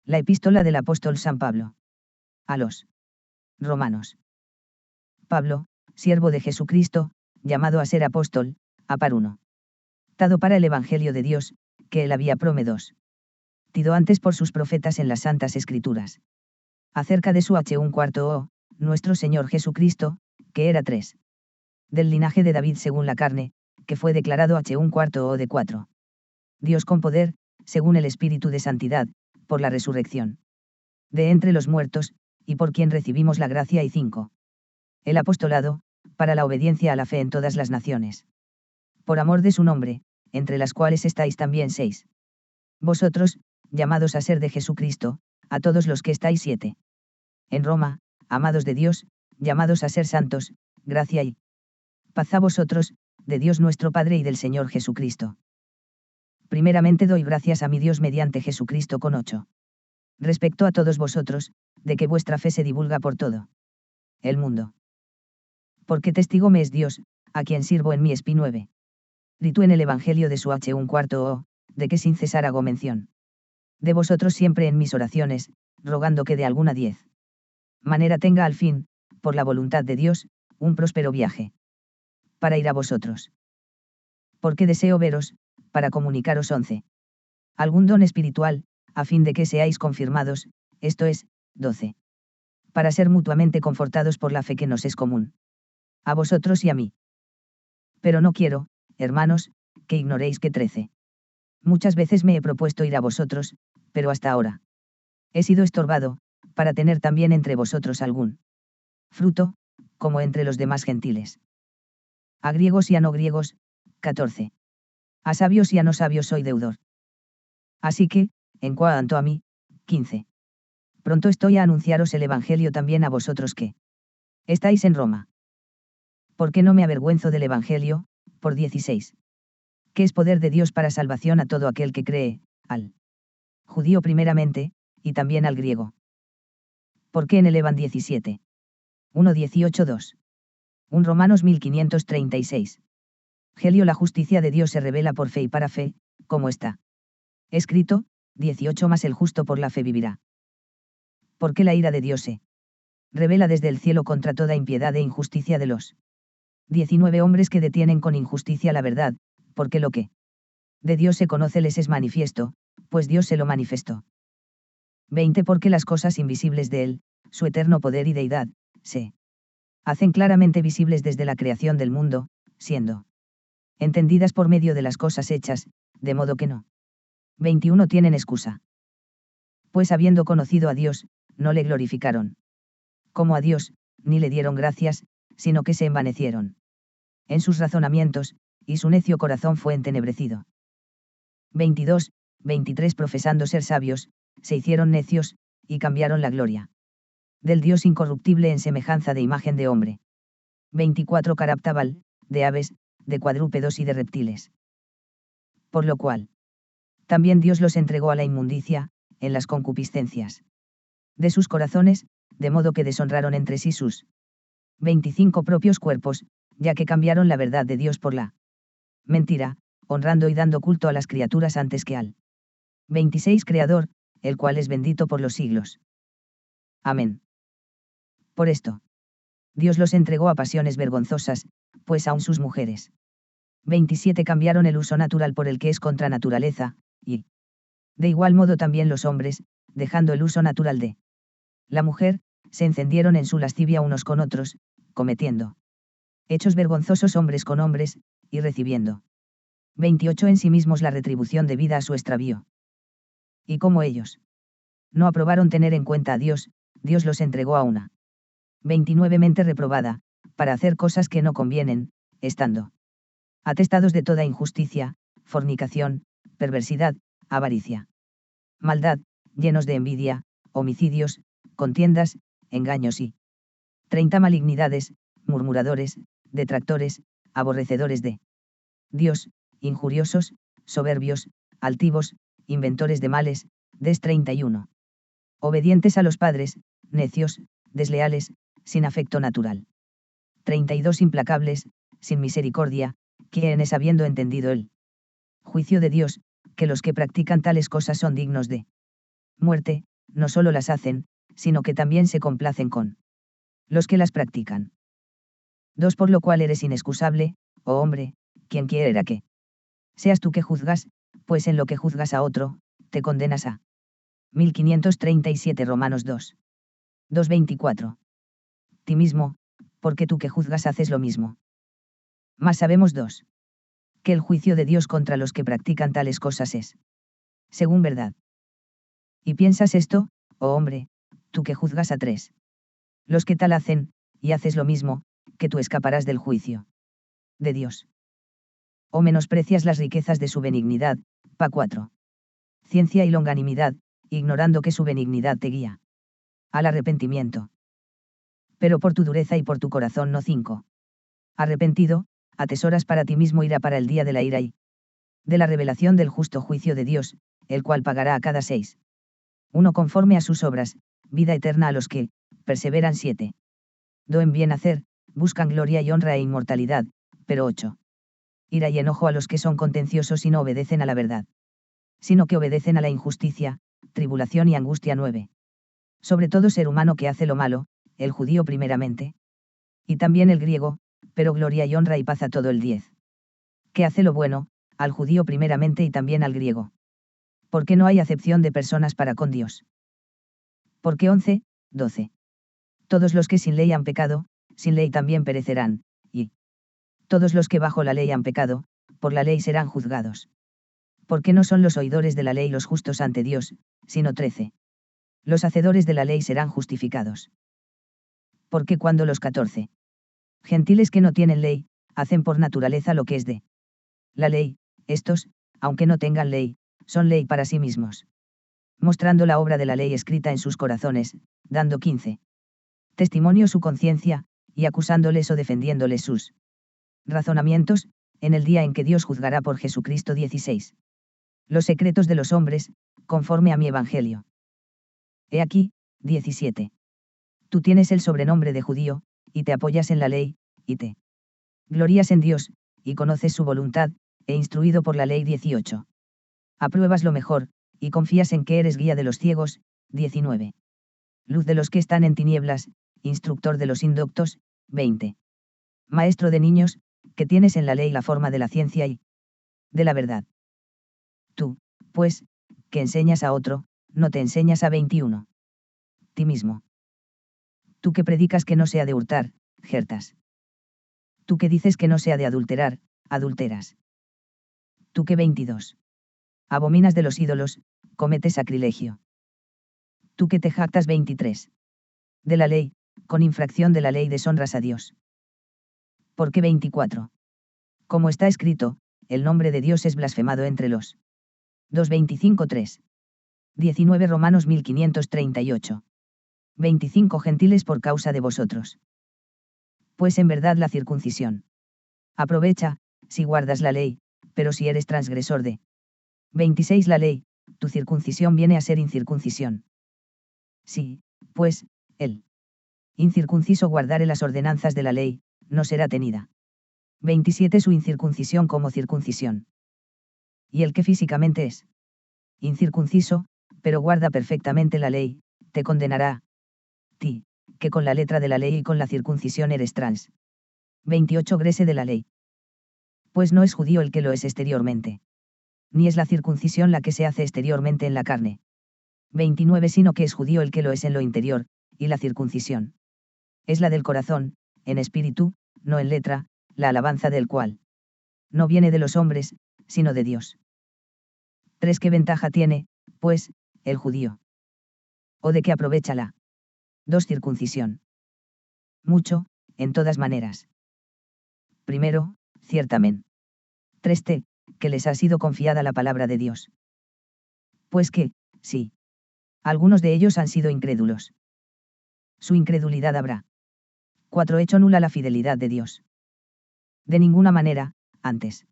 La epístola del apóstol San Pablo. A los romanos. Pablo, siervo de Jesucristo, llamado a ser apóstol, apar 1. Dado para el Evangelio de Dios, que él había prometido antes por sus profetas en las Santas Escrituras. Acerca de su H1 nuestro Señor Jesucristo, que era 3. Del linaje de David según la carne, que fue declarado H1 de 4. Dios con poder, según el Espíritu de Santidad, por la resurrección de entre los muertos, y por quien recibimos la gracia y 5. El apostolado, para la obediencia a la fe en todas las naciones. Por amor de su nombre, entre las cuales estáis también 6. Vosotros, llamados a ser de Jesucristo, a todos los que estáis 7. En Roma, amados de Dios, llamados a ser santos, gracia y paz a vosotros, de Dios nuestro Padre y del Señor Jesucristo. Primeramente doy gracias a mi Dios mediante Jesucristo con 8. Respecto a todos vosotros, de que vuestra fe se divulga por todo el mundo. Porque testigo me es Dios, a quien sirvo en mi espí 9. Ritu en el Evangelio de su H1 de que sin cesar hago mención de vosotros siempre en mis oraciones, rogando que de alguna 10 manera tenga al fin, por la voluntad de Dios, un próspero viaje para ir a vosotros. Porque deseo veros, para comunicaros 11. Algún don espiritual, a fin de que seáis confirmados, esto es, 12. Para ser mutuamente confortados por la fe que nos es común. A vosotros y a mí. Pero no quiero, hermanos, que ignoréis que 13. Muchas veces me he propuesto ir a vosotros, pero hasta ahora he sido estorbado, para tener también entre vosotros algún fruto, como entre los demás gentiles. A griegos y a no griegos, 14. A sabios y a no sabios soy deudor. Así que, en cuanto a mí, 15. Pronto estoy a anunciaros el Evangelio también a vosotros que estáis en Roma. Porque no me avergüenzo del Evangelio, por 16. Que es poder de Dios para salvación a todo aquel que cree, al judío primeramente, y también al griego. Porque en el Evan 17. 1:18-2. 1 Romanos 1536. Gelio la justicia de Dios se revela por fe y para fe, como está escrito, 18 más el justo por la fe vivirá. Porque la ira de Dios se revela desde el cielo contra toda impiedad e injusticia de los 19 hombres que detienen con injusticia la verdad, porque lo que de Dios se conoce les es manifiesto, pues Dios se lo manifestó. 20 Porque las cosas invisibles de Él, su eterno poder y deidad, se hacen claramente visibles desde la creación del mundo, siendo entendidas por medio de las cosas hechas, de modo que no. 21 Tienen excusa. Pues habiendo conocido a Dios, no le glorificaron como a Dios, ni le dieron gracias, sino que se envanecieron en sus razonamientos, y su necio corazón fue entenebrecido. 22, 23 Profesando ser sabios, se hicieron necios, y cambiaron la gloria del Dios incorruptible en semejanza de imagen de hombre. 24 Caraptabal, de aves, de cuadrúpedos y de reptiles. Por lo cual también Dios los entregó a la inmundicia, en las concupiscencias de sus corazones, de modo que deshonraron entre sí sus 25 propios cuerpos, ya que cambiaron la verdad de Dios por la mentira, honrando y dando culto a las criaturas antes que al 26 Creador, el cual es bendito por los siglos. Amén. Por esto, Dios los entregó a pasiones vergonzosas, pues aun sus mujeres 27 cambiaron el uso natural por el que es contra naturaleza, y de igual modo también los hombres, dejando el uso natural de la mujer, se encendieron en su lascivia unos con otros, cometiendo hechos vergonzosos hombres con hombres, y recibiendo 28 en sí mismos la retribución debida a su extravío. Y como ellos no aprobaron tener en cuenta a Dios, Dios los entregó a una 29 mente reprobada, para hacer cosas que no convienen, estando atestados de toda injusticia, fornicación, perversidad, avaricia, maldad, llenos de envidia, homicidios, contiendas, engaños y 30 malignidades, murmuradores, detractores, aborrecedores de Dios, injuriosos, soberbios, altivos, inventores de males, des 31. Obedientes a los padres, necios, desleales, sin afecto natural. 32 Implacables, sin misericordia, quienes habiendo entendido el juicio de Dios, que los que practican tales cosas son dignos de muerte, no solo las hacen, sino que también se complacen con los que las practican. 2. Por lo cual eres inexcusable, oh hombre, quien quiera que seas tú que juzgas, pues en lo que juzgas a otro, te condenas a 1537 Romanos 2. 2:24. Ti mismo, porque tú que juzgas haces lo mismo. Mas sabemos 2. Que el juicio de Dios contra los que practican tales cosas es, según verdad. Y piensas esto, oh hombre, tú que juzgas a 3. Los que tal hacen, y haces lo mismo, que tú escaparás del juicio de Dios. O menosprecias las riquezas de su benignidad, pa 4. Ciencia y longanimidad, ignorando que su benignidad te guía al arrepentimiento. Pero por tu dureza y por tu corazón no 5. Arrepentido, atesoras para ti mismo ira para el día de la ira y de la revelación del justo juicio de Dios, el cual pagará a cada 6. 1 conforme a sus obras, vida eterna a los que perseveran 7. 2 en bien hacer, buscan gloria y honra e inmortalidad, pero 8. Ira y enojo a los que son contenciosos y no obedecen a la verdad, sino que obedecen a la injusticia, tribulación y angustia 9. Sobre todo ser humano que hace lo malo, el judío primeramente. Y también el griego, pero gloria y honra y paz a todo el 10. Que hace lo bueno, al judío primeramente y también al griego. Porque no hay acepción de personas para con Dios. Porque 11, 12. Todos los que sin ley han pecado, sin ley también perecerán, y todos los que bajo la ley han pecado, por la ley serán juzgados. Porque no son los oidores de la ley los justos ante Dios, sino 13. Los hacedores de la ley serán justificados. Porque cuando los 14 gentiles que no tienen ley, hacen por naturaleza lo que es de la ley, estos, aunque no tengan ley, son ley para sí mismos. Mostrando la obra de la ley escrita en sus corazones, dando 15 testimonio su conciencia, y acusándoles o defendiéndoles sus razonamientos, en el día en que Dios juzgará por Jesucristo 16. Los secretos de los hombres, conforme a mi evangelio. He aquí, 17. Tú tienes el sobrenombre de judío, y te apoyas en la ley, y te glorías en Dios, y conoces su voluntad, e instruido por la ley 18. Apruebas lo mejor, y confías en que eres guía de los ciegos, 19. Luz de los que están en tinieblas, instructor de los indoctos, 20. Maestro de niños, que tienes en la ley la forma de la ciencia y de la verdad. Tú, pues, que enseñas a otro, no te enseñas a 21. Ti mismo. Tú que predicas que no se ha de hurtar, jertas. Tú que dices que no se ha de adulterar, adulteras. Tú que 22. Abominas de los ídolos, cometes sacrilegio. Tú que te jactas 23. De la ley, con infracción de la ley deshonras a Dios. Porque 24. Como está escrito, el nombre de Dios es blasfemado entre los 2:25-3. 19 Romanos 1538. 25 Gentiles por causa de vosotros. Pues en verdad la circuncisión aprovecha, si guardas la ley, pero si eres transgresor de 26 la ley, tu circuncisión viene a ser incircuncisión. Sí, pues, el incircunciso guardare las ordenanzas de la ley, no será tenida 27 su incircuncisión como circuncisión. Y el que físicamente es incircunciso, pero guarda perfectamente la ley, te condenará. Ti, que con la letra de la ley y con la circuncisión eres trans. 28 Grese de la ley. Pues no es judío el que lo es exteriormente. Ni es la circuncisión la que se hace exteriormente en la carne. 29 Sino que es judío el que lo es en lo interior, y la circuncisión es la del corazón, en espíritu, no en letra, la alabanza del cual no viene de los hombres, sino de Dios. 3 ¿Qué ventaja tiene, pues, el judío? ¿O de qué aprovecha la 2 circuncisión? Mucho, en todas maneras. Primero, ciertamente. 3 que les ha sido confiada la palabra de Dios. Pues que, sí. Algunos de ellos han sido incrédulos. Su incredulidad habrá 4 hecho nula la fidelidad de Dios. De ninguna manera, antes.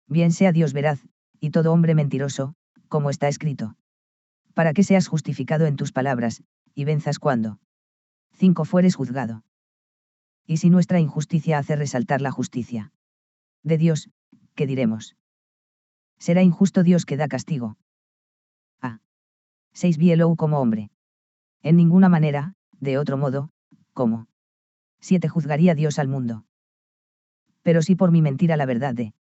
Bien sea Dios veraz, y todo hombre mentiroso, como está escrito. Para que seas justificado en tus palabras, y venzas cuando 5 fueres juzgado. Y si nuestra injusticia hace resaltar la justicia de Dios, ¿qué diremos? Será injusto Dios que da castigo. 6 Bielou como hombre. En ninguna manera, de otro modo, ¿cómo? 7 Juzgaría Dios al mundo. Pero si por mi mentira la verdad de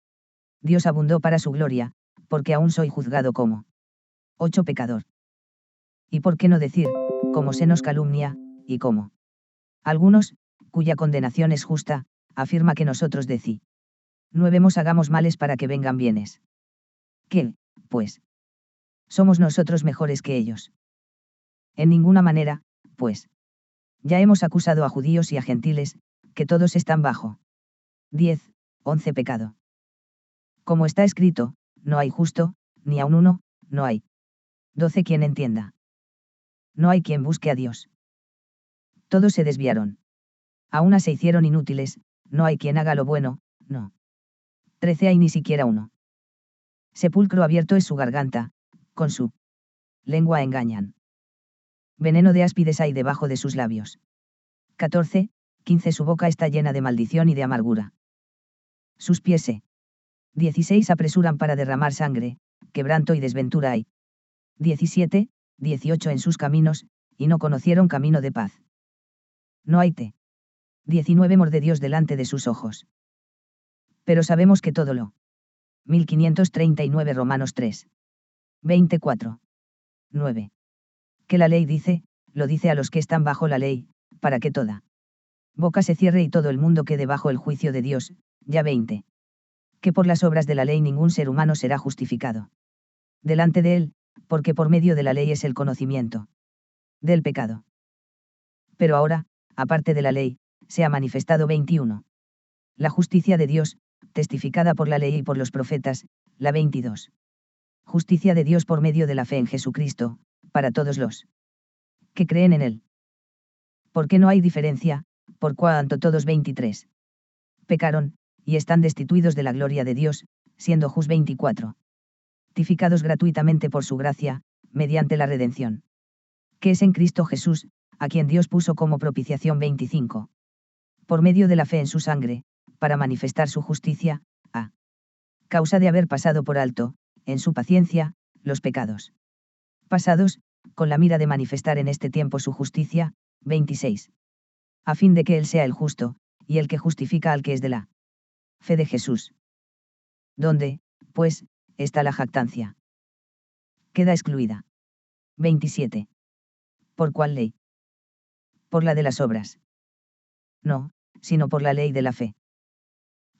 Dios abundó para su gloria, porque aún soy juzgado como 8 Pecador. ¿Y por qué no decir, como se nos calumnia, y cómo? Algunos, cuya condenación es justa, afirma que nosotros decí. 9 hagamos males para que vengan bienes. ¿Qué, pues? ¿Somos nosotros mejores que ellos? En ninguna manera, pues. Ya hemos acusado a judíos y a gentiles, que todos están bajo 10, 11 pecado. Como está escrito, no hay justo, ni aun uno, no hay 12 quien entienda. No hay quien busque a Dios. Todos se desviaron. A una se hicieron inútiles, no hay quien haga lo bueno, no. 13 hay ni siquiera uno. Sepulcro abierto es su garganta, con su lengua engañan. Veneno de áspides hay debajo de sus labios. 14, 15 su boca está llena de maldición y de amargura. Sus pies se 16 apresuran para derramar sangre, quebranto y desventura hay. 17, 18 en sus caminos, y no conocieron camino de paz. No hay 19 morde Dios delante de sus ojos. Pero sabemos que todo lo 1539 Romanos 3. 24. 9. Que la ley dice, lo dice a los que están bajo la ley, para que toda boca se cierre y todo el mundo quede bajo el juicio de Dios, ya 20. Que por las obras de la ley ningún ser humano será justificado delante de él, porque por medio de la ley es el conocimiento del pecado. Pero ahora, aparte de la ley, se ha manifestado 21. La justicia de Dios, testificada por la ley y por los profetas, la 22. Justicia de Dios por medio de la fe en Jesucristo, para todos los que creen en él. Porque no hay diferencia, por cuanto todos 23 pecaron, y están destituidos de la gloria de Dios, siendo Jus 24. Justificados gratuitamente por su gracia, mediante la redención que es en Cristo Jesús, a quien Dios puso como propiciación 25. Por medio de la fe en su sangre, para manifestar su justicia, a causa de haber pasado por alto, en su paciencia, los pecados pasados, con la mira de manifestar en este tiempo su justicia, 26. A fin de que Él sea el justo, y el que justifica al que es de la fe de Jesús. ¿Dónde, pues, está la jactancia? Queda excluida. 27. ¿Por cuál ley? Por la de las obras. No, sino por la ley de la fe.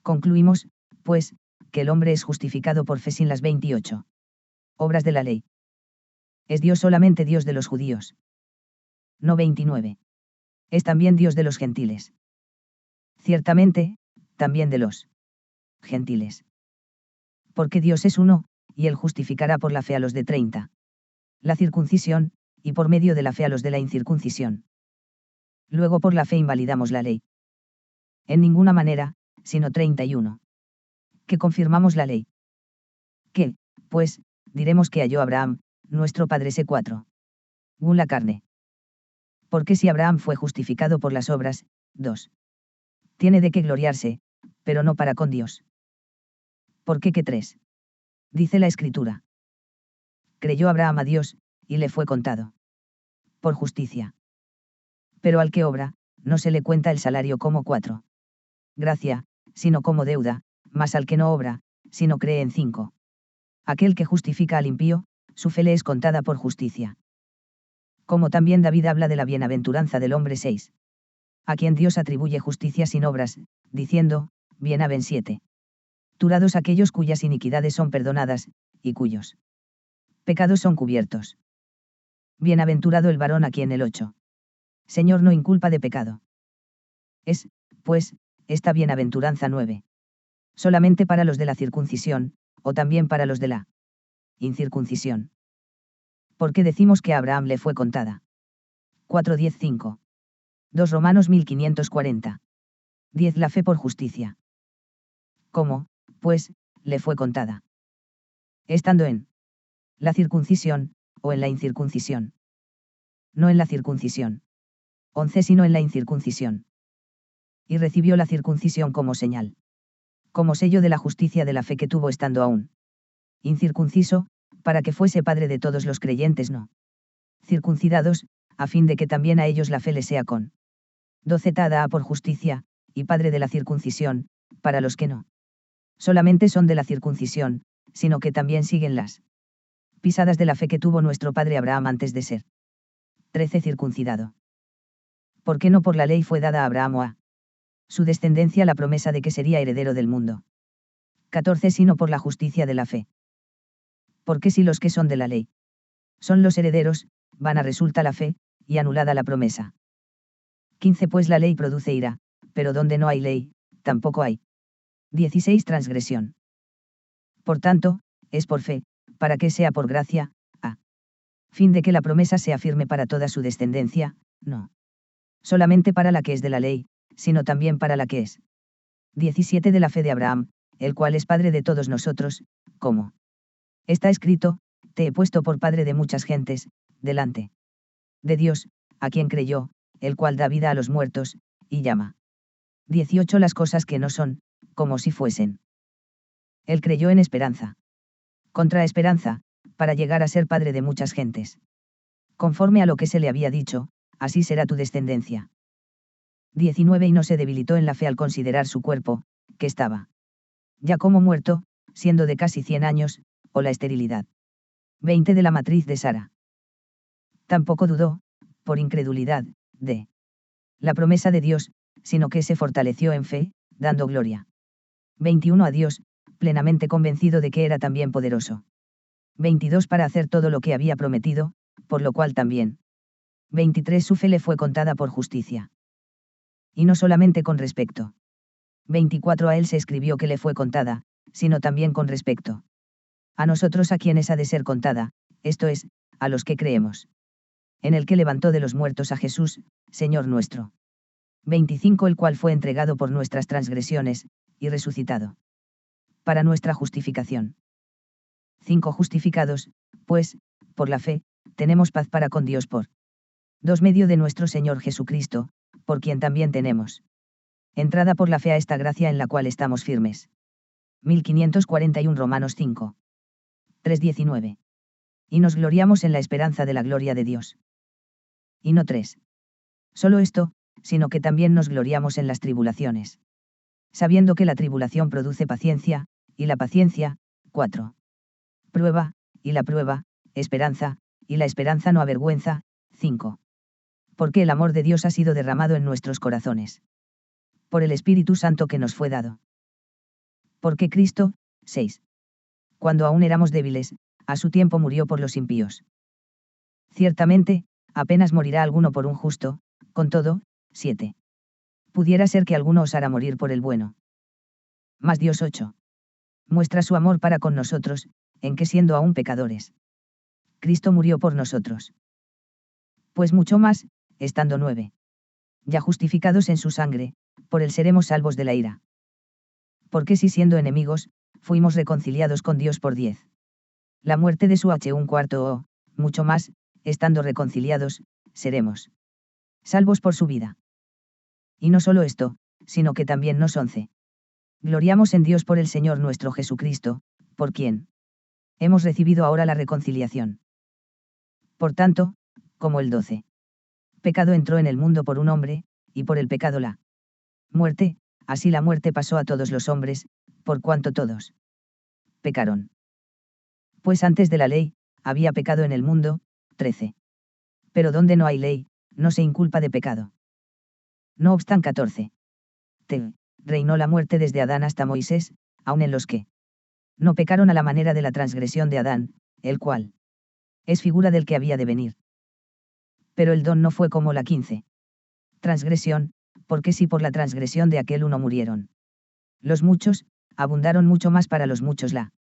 Concluimos, pues, que el hombre es justificado por fe sin las 28 obras de la ley. ¿Es Dios solamente Dios de los judíos? No 29. Es también Dios de los gentiles. Ciertamente, también de los gentiles. Porque Dios es uno, y Él justificará por la fe a los de 30. La circuncisión, y por medio de la fe a los de la incircuncisión. Luego por la fe invalidamos la ley. En ninguna manera, sino 31. Que confirmamos la ley. ¿Qué, pues, diremos que halló Abraham, nuestro padre C4? Según la carne. Porque si Abraham fue justificado por las obras, 2. Tiene de qué gloriarse, pero no para con Dios. ¿Por qué que 3? Dice la Escritura. Creyó Abraham a Dios, y le fue contado por justicia. Pero al que obra, no se le cuenta el salario como 4. Gracia, sino como deuda, mas al que no obra, sino cree en 5. Aquel que justifica al impío, su fe le es contada por justicia. Como también David habla de la bienaventuranza del hombre 6. A quien Dios atribuye justicia sin obras, diciendo, bienaven 7. Aquellos cuyas iniquidades son perdonadas, y cuyos pecados son cubiertos. Bienaventurado el varón a quien el 8. Señor no inculpa de pecado. Es, pues, esta bienaventuranza 9. Solamente para los de la circuncisión, o también para los de la incircuncisión. Porque decimos que a Abraham le fue contada. 4:10-5. 2 Romanos 1540. 10 La fe por justicia. ¿Cómo, pues, le fue contada? Estando en la circuncisión, o en la incircuncisión. No en la circuncisión. 11 sino en la incircuncisión. Y recibió la circuncisión como señal. Como sello de la justicia de la fe que tuvo estando aún incircunciso, para que fuese padre de todos los creyentes, no circuncidados, a fin de que también a ellos la fe les sea con 12 tada por justicia, y padre de la circuncisión, para los que no solamente son de la circuncisión, sino que también siguen las pisadas de la fe que tuvo nuestro padre Abraham antes de ser 13 circuncidado. ¿Por qué no por la ley fue dada a Abraham o a su descendencia la promesa de que sería heredero del mundo? 14 sino por la justicia de la fe. Porque si los que son de la ley son los herederos, vana resulta la fe, y anulada la promesa. 15 pues la ley produce ira, pero donde no hay ley, tampoco hay 16 transgresión. Por tanto, es por fe, para que sea por gracia, a fin de que la promesa sea firme para toda su descendencia, no solamente para la que es de la ley, sino también para la que es 17 de la fe de Abraham, el cual es padre de todos nosotros, como está escrito, te he puesto por padre de muchas gentes, delante de Dios, a quien creyó, el cual da vida a los muertos, y llama 18 las cosas que no son, como si fuesen. Él creyó en esperanza. Contra esperanza, para llegar a ser padre de muchas gentes. Conforme a lo que se le había dicho, así será tu descendencia. 19 y no se debilitó en la fe al considerar su cuerpo, que estaba ya como muerto, siendo de casi 100 años, o la esterilidad 20 de la matriz de Sara. Tampoco dudó, por incredulidad, de la promesa de Dios, sino que se fortaleció en fe, dando gloria 21 a Dios, plenamente convencido de que era también poderoso 22 para hacer todo lo que había prometido, por lo cual también 23 su fe le fue contada por justicia. Y no solamente con respecto 24 a él se escribió que le fue contada, sino también con respecto a nosotros a quienes ha de ser contada, esto es, a los que creemos. En el que levantó de los muertos a Jesús, Señor nuestro. 25 el cual fue entregado por nuestras transgresiones, y resucitado para nuestra justificación. 5 justificados, pues, por la fe, tenemos paz para con Dios por 2 medio de nuestro Señor Jesucristo, por quien también tenemos entrada por la fe a esta gracia en la cual estamos firmes. 1541 Romanos 5. 3:19. Y nos gloriamos en la esperanza de la gloria de Dios. Y no 3. Solo esto, sino que también nos gloriamos en las tribulaciones. Sabiendo que la tribulación produce paciencia, y la paciencia, 4. Prueba, y la prueba, esperanza, y la esperanza no avergüenza, 5. Porque el amor de Dios ha sido derramado en nuestros corazones por el Espíritu Santo que nos fue dado. Porque Cristo, 6. Cuando aún éramos débiles, a su tiempo murió por los impíos. Ciertamente, apenas morirá alguno por un justo, con todo, 7. Pudiera ser que alguno osara morir por el bueno. Mas Dios 8. Muestra su amor para con nosotros, en que siendo aún pecadores, Cristo murió por nosotros. Pues mucho más, estando 9. Ya justificados en su sangre, por él seremos salvos de la ira. Porque si siendo enemigos, fuimos reconciliados con Dios por 10. La muerte de su un cuarto o, mucho más, estando reconciliados, seremos salvos por su vida. Y no solo esto, sino que también nos 11. Gloriamos en Dios por el Señor nuestro Jesucristo, por quien hemos recibido ahora la reconciliación. Por tanto, como el 12. Pecado entró en el mundo por un hombre, y por el pecado la muerte, así la muerte pasó a todos los hombres, por cuanto todos pecaron. Pues antes de la ley, había pecado en el mundo, 13. Pero donde no hay ley, no se inculpa de pecado. No obstante 14. Reinó la muerte desde Adán hasta Moisés, aun en los que no pecaron a la manera de la transgresión de Adán, el cual es figura del que había de venir. Pero el don no fue como la 15. Transgresión, porque si por la transgresión de aquel uno murieron los muchos, abundaron mucho más para los muchos la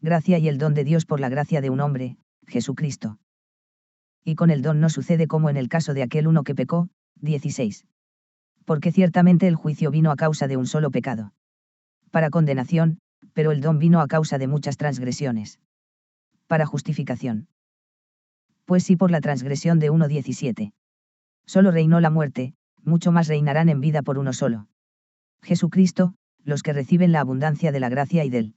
gracia y el don de Dios por la gracia de un hombre, Jesucristo. Y con el don no sucede como en el caso de aquel uno que pecó, 16. Porque ciertamente el juicio vino a causa de un solo pecado, para condenación, pero el don vino a causa de muchas transgresiones, para justificación. Pues si por la transgresión de uno 17. Solo reinó la muerte, mucho más reinarán en vida por uno solo, Jesucristo, los que reciben la abundancia de la gracia y del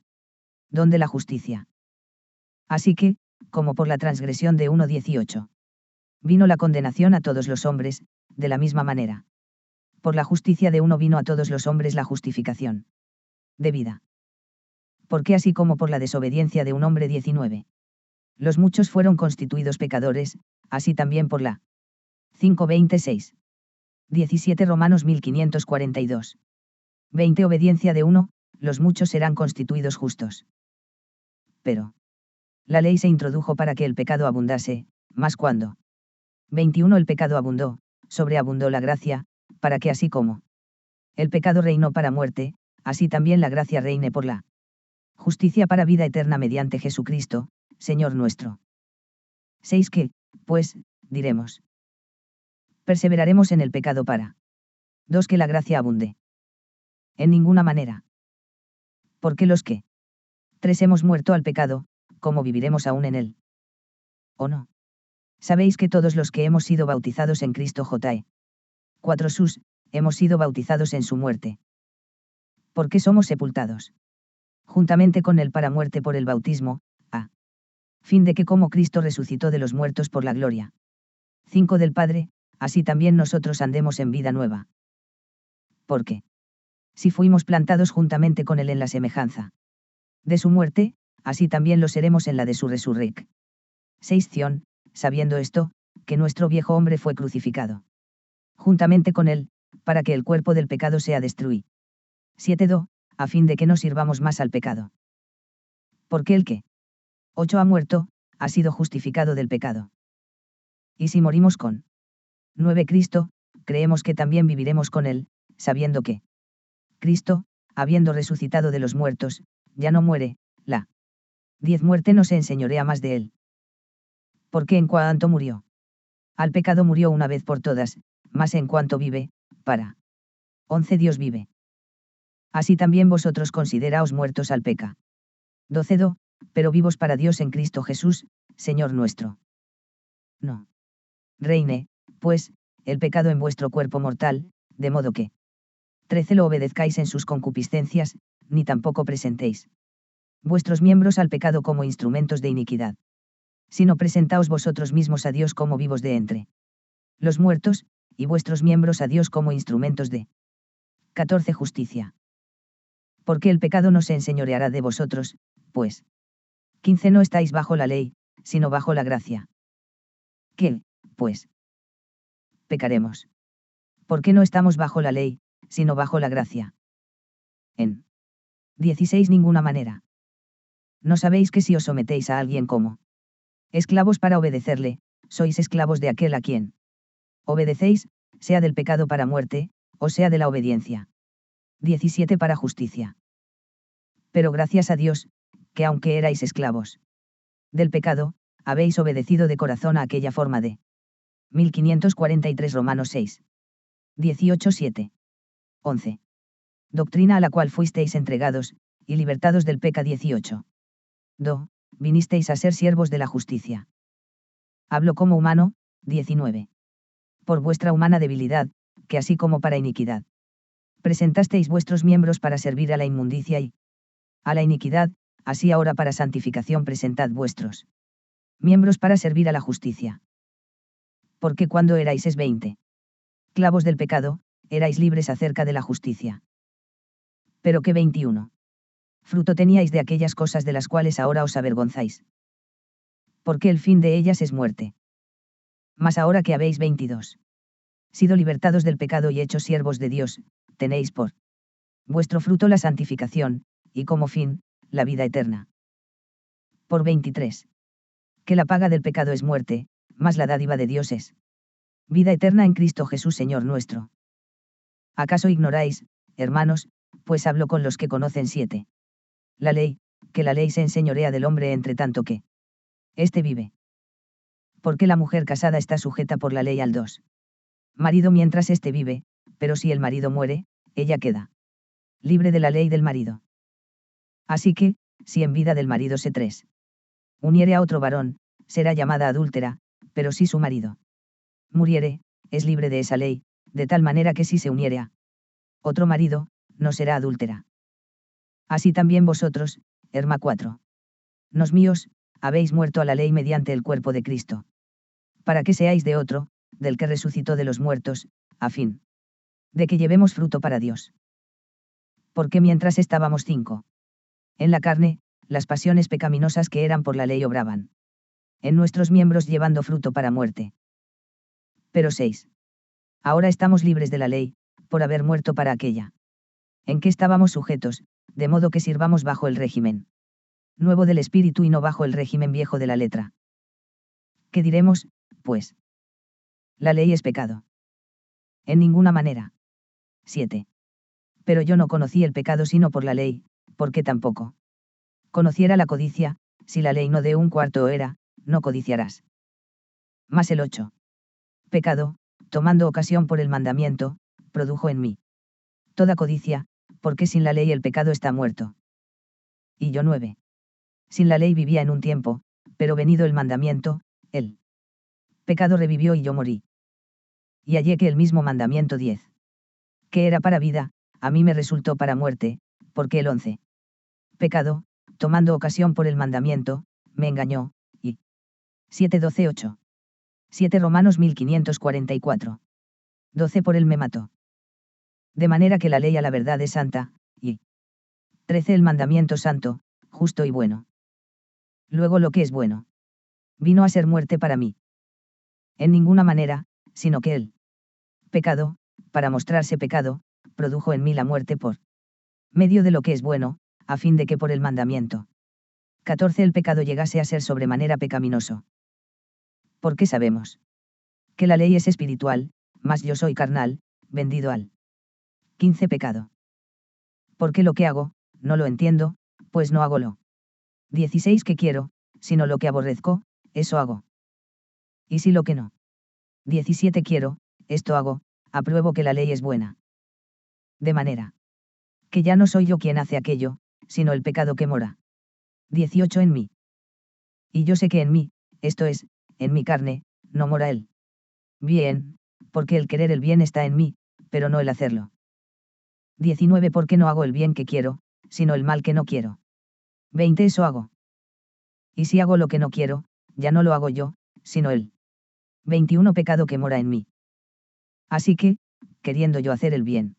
don de la justicia. Así que, como por la transgresión de 1:18 Vino la condenación a todos los hombres, de la misma manera. Por la justicia de uno vino a todos los hombres la justificación de vida. Porque así como por la desobediencia de un hombre 19. Los muchos fueron constituidos pecadores, así también por la 5:26. 17 Romanos 1542. 20 Obediencia de uno, los muchos serán constituidos justos. Pero la ley se introdujo para que el pecado abundase, mas cuando 21 el pecado abundó, sobreabundó la gracia, para que así como el pecado reinó para muerte, así también la gracia reine por la justicia para vida eterna mediante Jesucristo, Señor nuestro. 6 Que, pues, diremos, perseveraremos en el pecado para 2 Que la gracia abunde. En ninguna manera. Porque los que 3 hemos muerto al pecado, ¿cómo viviremos aún en él? ¿O no? Sabéis que todos los que hemos sido bautizados en Cristo J. 4 Sus, hemos sido bautizados en su muerte. Porque somos sepultados juntamente con él para muerte por el bautismo, a fin de que como Cristo resucitó de los muertos por la gloria 5 del Padre, así también nosotros andemos en vida nueva. Porque si fuimos plantados juntamente con él en la semejanza de su muerte, así también lo seremos en la de su resurrec. 6 Sabiendo esto, que nuestro viejo hombre fue crucificado juntamente con él, para que el cuerpo del pecado sea destruido. 7 a fin de que no sirvamos más al pecado. Porque el que 8 ha muerto, ha sido justificado del pecado. Y si morimos con 9 Cristo, creemos que también viviremos con él, sabiendo que Cristo, habiendo resucitado de los muertos, ya no muere, la 10 muerte no se enseñorea más de él. Porque en cuanto murió al pecado murió una vez por todas, mas en cuanto vive, para 11 Dios vive. Así también vosotros consideraos muertos al peca. 12 Pero vivos para Dios en Cristo Jesús, Señor nuestro. No reine, pues, el pecado en vuestro cuerpo mortal, de modo que 13 lo obedezcáis en sus concupiscencias, ni tampoco presentéis vuestros miembros al pecado como instrumentos de iniquidad. Sino presentaos vosotros mismos a Dios como vivos de entre los muertos, y vuestros miembros a Dios como instrumentos de 14 Justicia. Porque el pecado no se enseñoreará de vosotros, pues 15 No estáis bajo la ley, sino bajo la gracia. ¿Qué, pues? Pecaremos. Porque no estamos bajo la ley, sino bajo la gracia. En 16 Ninguna manera. ¿No sabéis que si os sometéis a alguien como esclavos para obedecerle, sois esclavos de aquel a quien obedecéis, sea del pecado para muerte, o sea de la obediencia? 17 Para justicia. Pero gracias a Dios, que aunque erais esclavos del pecado, habéis obedecido de corazón a aquella forma de 1543 Romanos 6. 18:7. 11. Doctrina a la cual fuisteis entregados, y libertados del peca 18. Vinisteis a ser siervos de la justicia. Hablo como humano, 19. Por vuestra humana debilidad, que así como para iniquidad presentasteis vuestros miembros para servir a la inmundicia y a la iniquidad, así ahora para santificación presentad vuestros miembros para servir a la justicia. Porque cuando erais 20 clavos del pecado, erais libres acerca de la justicia. Pero que 21 fruto teníais de aquellas cosas de las cuales ahora os avergonzáis. Porque el fin de ellas es muerte. Mas ahora que habéis 22 sido libertados del pecado y hechos siervos de Dios, tenéis por vuestro fruto la santificación, y como fin, la vida eterna. Por 23. Que la paga del pecado es muerte, mas la dádiva de Dios es vida eterna en Cristo Jesús Señor nuestro. ¿Acaso ignoráis, hermanos, pues hablo con los que conocen 7? La ley, que la ley se enseñorea del hombre entre tanto que éste vive. Porque la mujer casada está sujeta por la ley al 2 marido mientras éste vive, pero si el marido muere, ella queda libre de la ley del marido. Así que, si en vida del marido se 3 uniere a otro varón, será llamada adúltera, pero si su marido muriere, es libre de esa ley, de tal manera que si se uniere a otro marido, no será adúltera. Así también vosotros, Herma 4. Nos míos, habéis muerto a la ley mediante el cuerpo de Cristo. para que seáis de otro, del que resucitó de los muertos, a fin de que llevemos fruto para Dios. Porque mientras estábamos 5 en la carne, las pasiones pecaminosas que eran por la ley obraban en nuestros miembros llevando fruto para muerte. Pero 6. Ahora estamos libres de la ley, por haber muerto para aquella en que estábamos sujetos, de modo que sirvamos bajo el régimen nuevo del Espíritu y no bajo el régimen viejo de la letra. ¿Qué diremos, pues? La ley es pecado. En ninguna manera. 7. Pero yo no conocí el pecado sino por la ley, porque tampoco conociera la codicia, si la ley no de un cuarto era, no codiciarás. Mas el 8. Pecado, tomando ocasión por el mandamiento, produjo en mí toda codicia, porque sin la ley el pecado está muerto. Y yo 9. Sin la ley vivía en un tiempo, pero venido el mandamiento, el pecado revivió y yo morí. Y hallé que el mismo mandamiento 10. Que era para vida, a mí me resultó para muerte, porque el 11. Pecado, tomando ocasión por el mandamiento, me engañó, y 7:12-8. 7 Romanos 1544. 12 por él me mató. De manera que la ley a la verdad es santa, y 13 el mandamiento santo, justo y bueno. Luego lo que es bueno vino a ser muerte para mí. En ninguna manera, sino que el pecado, para mostrarse pecado, produjo en mí la muerte por medio de lo que es bueno, a fin de que por el mandamiento 14 el pecado llegase a ser sobremanera pecaminoso. Porque sabemos que la ley es espiritual, mas yo soy carnal, vendido al 15 pecado. Porque lo que hago, no lo entiendo, pues no hago lo 16 que quiero, sino lo que aborrezco, eso hago. Y si lo que no 17 quiero, esto hago, apruebo que la ley es buena. De manera que ya no soy yo quien hace aquello, sino el pecado que mora 18 en mí. Y yo sé que en mí, esto es, en mi carne, no mora el bien, porque el querer el bien está en mí, pero no el hacerlo. 19 porque no hago el bien que quiero, sino el mal que no quiero. 20 eso hago. Y si hago lo que no quiero, ya no lo hago yo, sino él. 21 pecado que mora en mí. Así que, queriendo yo hacer el bien.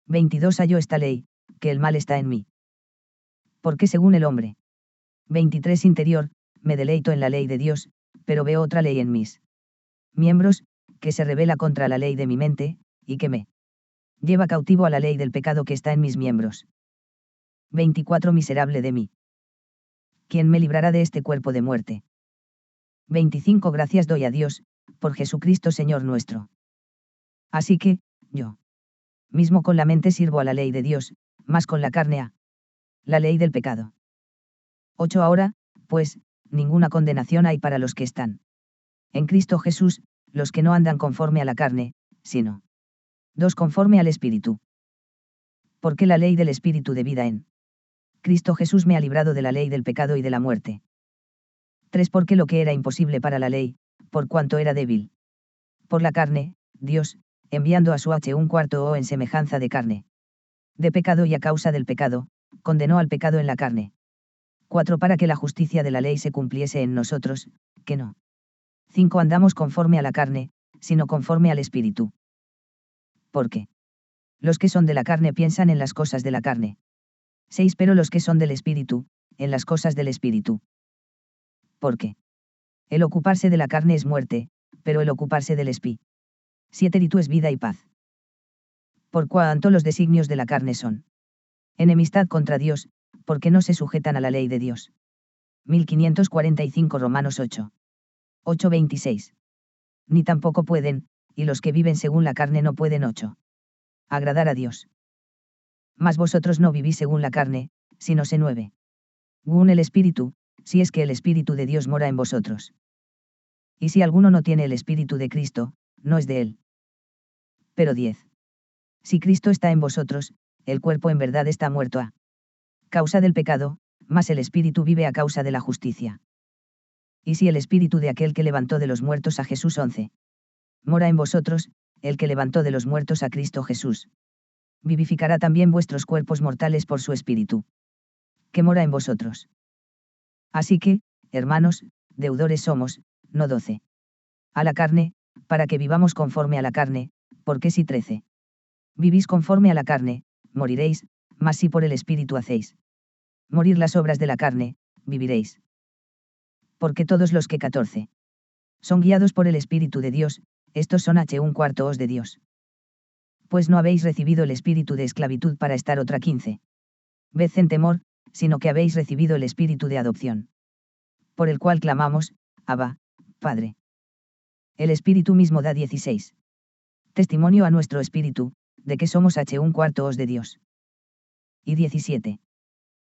22 hallo esta ley, que el mal está en mí. Porque según el hombre. 23 interior, me deleito en la ley de Dios, pero veo otra ley en mis miembros, que se rebela contra la ley de mi mente, y que me lleva cautivo a la ley del pecado que está en mis miembros. 24 miserable de mí. ¿Quién me librará de este cuerpo de muerte? 25 gracias doy a Dios, por Jesucristo Señor nuestro. Así que, yo mismo con la mente sirvo a la ley de Dios, más con la carne a la ley del pecado. 8 Ahora, pues, ninguna condenación hay para los que están en Cristo Jesús, los que no andan conforme a la carne, sino 2 conforme al Espíritu. Porque la ley del Espíritu de vida en Cristo Jesús me ha librado de la ley del pecado y de la muerte. 3 Porque lo que era imposible para la ley, por cuanto era débil por la carne, Dios, enviando a su H1/4 en semejanza de carne de pecado y a causa del pecado, condenó al pecado en la carne. 4 Para que la justicia de la ley se cumpliese en nosotros, que no 5 andamos conforme a la carne, sino conforme al Espíritu. Porque los que son de la carne piensan en las cosas de la carne. 6 Pero los que son del Espíritu, en las cosas del Espíritu. Porque el ocuparse de la carne es muerte, pero el ocuparse del Espíritu 7 es vida y paz. Por cuanto los designios de la carne son enemistad contra Dios, porque no se sujetan a la ley de Dios. 1545 Romanos 8. 8:26. Ni tampoco pueden, y los que viven según la carne no pueden 8. Agradar a Dios. Mas vosotros no vivís según la carne, sino se 9. Según el Espíritu, si es que el Espíritu de Dios mora en vosotros. Y si alguno no tiene el Espíritu de Cristo, no es de él. Pero 10. Si Cristo está en vosotros, el cuerpo en verdad está muerto a causa del pecado, mas el Espíritu vive a causa de la justicia. Y si el Espíritu de aquel que levantó de los muertos a Jesús 11. Mora en vosotros, el que levantó de los muertos a Cristo Jesús. Vivificará también vuestros cuerpos mortales por su Espíritu. Que mora en vosotros. Así que, hermanos, deudores somos, no 12. A la carne, para que vivamos conforme a la carne, porque si 13. Vivís conforme a la carne, moriréis, mas si por el Espíritu hacéis morir las obras de la carne, viviréis. Porque todos los que 14. Son guiados por el Espíritu de Dios, estos son un cuarto os de Dios. Pues no habéis recibido el espíritu de esclavitud para estar otra 15. Vez en temor, sino que habéis recibido el espíritu de adopción. Por el cual clamamos, Abba, Padre. El espíritu mismo da 16. Testimonio a nuestro espíritu, de que somos un cuarto os de Dios. Y 17.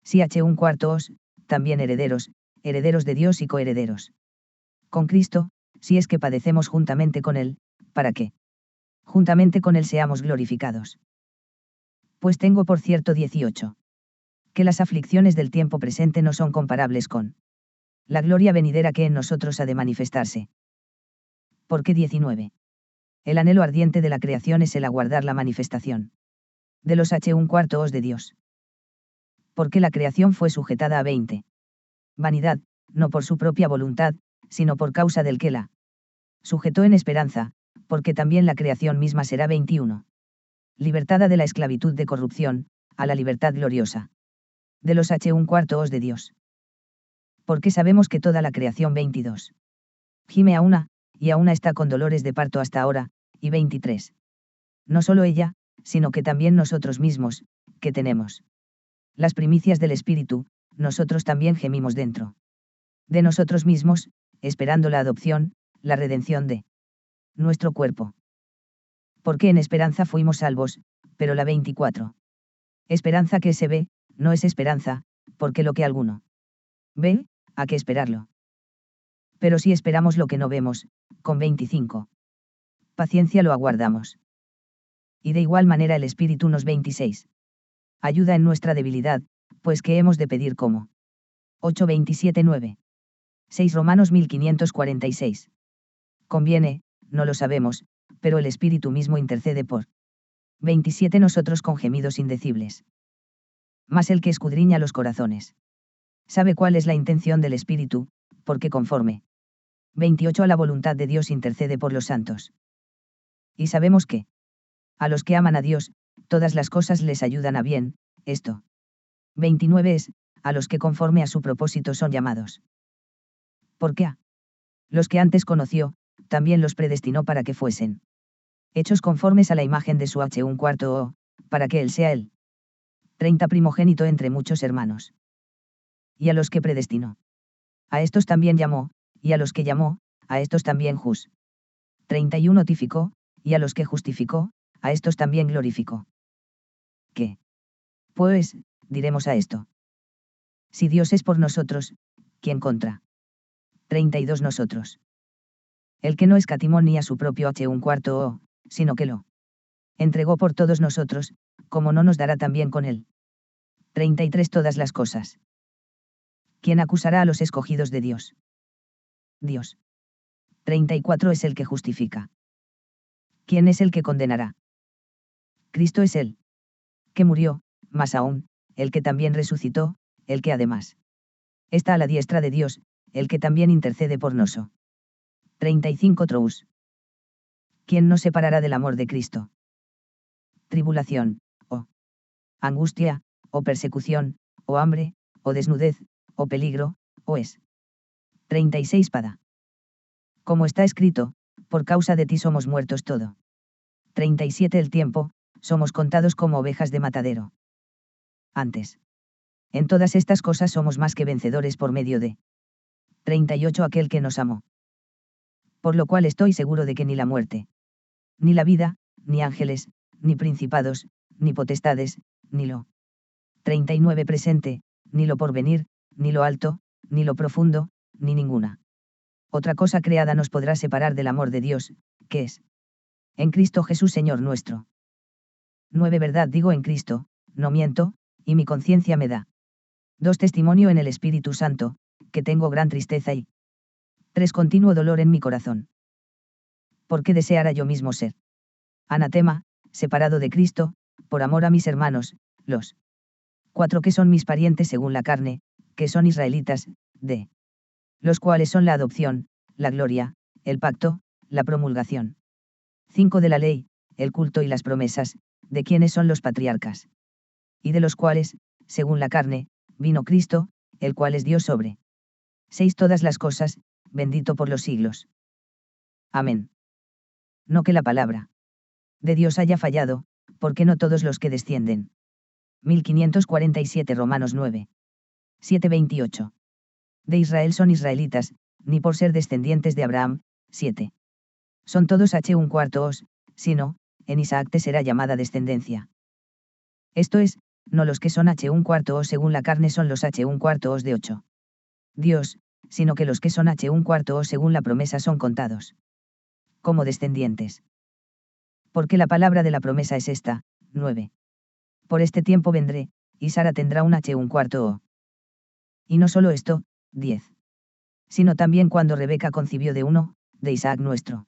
Si un cuarto os, también herederos, herederos de Dios y coherederos con Cristo, si es que padecemos juntamente con Él, para que juntamente con Él seamos glorificados. Pues tengo por cierto 18. Que las aflicciones del tiempo presente no son comparables con la gloria venidera que en nosotros ha de manifestarse. Porque 19. El anhelo ardiente de la creación es el aguardar la manifestación de los un cuarto os de Dios. Porque la creación fue sujetada a 20. Vanidad, no por su propia voluntad, sino por causa del que la sujetó en esperanza, porque también la creación misma será 21. Libertada de la esclavitud de corrupción, a la libertad gloriosa de los un cuarto os de Dios. Porque sabemos que toda la creación 22. Gime a una, y a una está con dolores de parto hasta ahora, y 23. No solo ella, sino que también nosotros mismos, que tenemos las primicias del Espíritu, nosotros también gemimos dentro de nosotros mismos, esperando la adopción, la redención de nuestro cuerpo. Porque en esperanza fuimos salvos, pero la 24. Esperanza que se ve, no es esperanza, porque lo que alguno ve, hay que esperarlo. Pero si esperamos lo que no vemos, con 25. Paciencia lo aguardamos. Y de igual manera el Espíritu nos 26. Ayuda en nuestra debilidad, pues que hemos de pedir como 8:27-9. 6 Romanos 1546. Conviene, no lo sabemos, pero el Espíritu mismo intercede por 27 nosotros con gemidos indecibles. Mas el que escudriña los corazones sabe cuál es la intención del Espíritu, porque conforme 28 a la voluntad de Dios intercede por los santos. Y sabemos que a los que aman a Dios, todas las cosas les ayudan a bien, esto 29 es, a los que conforme a su propósito son llamados. Porque a los que antes conoció, también los predestinó para que fuesen hechos conformes a la imagen de su un cuarto o, para que él sea el 30 primogénito entre muchos hermanos. Y a los que predestinó, a estos también llamó, y a los que llamó, a estos también 31 notificó, y a los que justificó, a estos también glorificó. ¿Qué pues diremos a esto? Si Dios es por nosotros, ¿quién contra? 32 nosotros. El que no escatimó ni a su propio un cuarto o, sino que lo entregó por todos nosotros, como no nos dará también con él 33 todas las cosas. ¿Quién acusará a los escogidos de Dios? Dios. 34 es el que justifica. ¿Quién es el que condenará? Cristo es el que murió, más aún, el que también resucitó, el que además está a la diestra de Dios, el que también intercede por nosotros. 35 Trous. ¿Quién nos separará del amor de Cristo? Tribulación, o angustia, o persecución, o hambre, o desnudez, o peligro, o es. 36 Pada. Como está escrito, por causa de ti somos muertos todo. 37 El tiempo, somos contados como ovejas de matadero. Antes. En todas estas cosas somos más que vencedores por medio de 38 Aquel que nos amó. Por lo cual estoy seguro de que ni la muerte, ni la vida, ni ángeles, ni principados, ni potestades, ni lo 39 presente, ni lo porvenir, ni lo alto, ni lo profundo, ni ninguna otra cosa creada nos podrá separar del amor de Dios, que es en Cristo Jesús Señor nuestro. 9 Verdad digo en Cristo, no miento, y mi conciencia me da 2 Testimonio en el Espíritu Santo, que tengo gran tristeza y 3 Continuo dolor en mi corazón. Porque deseara yo mismo ser anatema, separado de Cristo, por amor a mis hermanos, los 4 que son mis parientes según la carne, que son israelitas, de los cuales son la adopción, la gloria, el pacto, la promulgación. 5 de la ley, el culto y las promesas, de quienes son los patriarcas. Y de los cuales, según la carne, vino Cristo, el cual es Dios sobre 6 todas las cosas, bendito por los siglos. Amén. No que la palabra de Dios haya fallado, porque no todos los que descienden. 1547 Romanos 9. 7:28. De Israel son israelitas, ni por ser descendientes de Abraham. 7. Son todos un cuarto os, sino, en Isaac te será llamada descendencia. Esto es, no los que son un cuarto os según la carne son los un cuarto os de 8. Dios, sino que los que son un cuarto os según la promesa son contados como descendientes. Porque la palabra de la promesa es esta. 9. Por este tiempo vendré, y Sara tendrá un cuarto o. Y no solo esto. 10. Sino también cuando Rebeca concibió de uno, de Isaac nuestro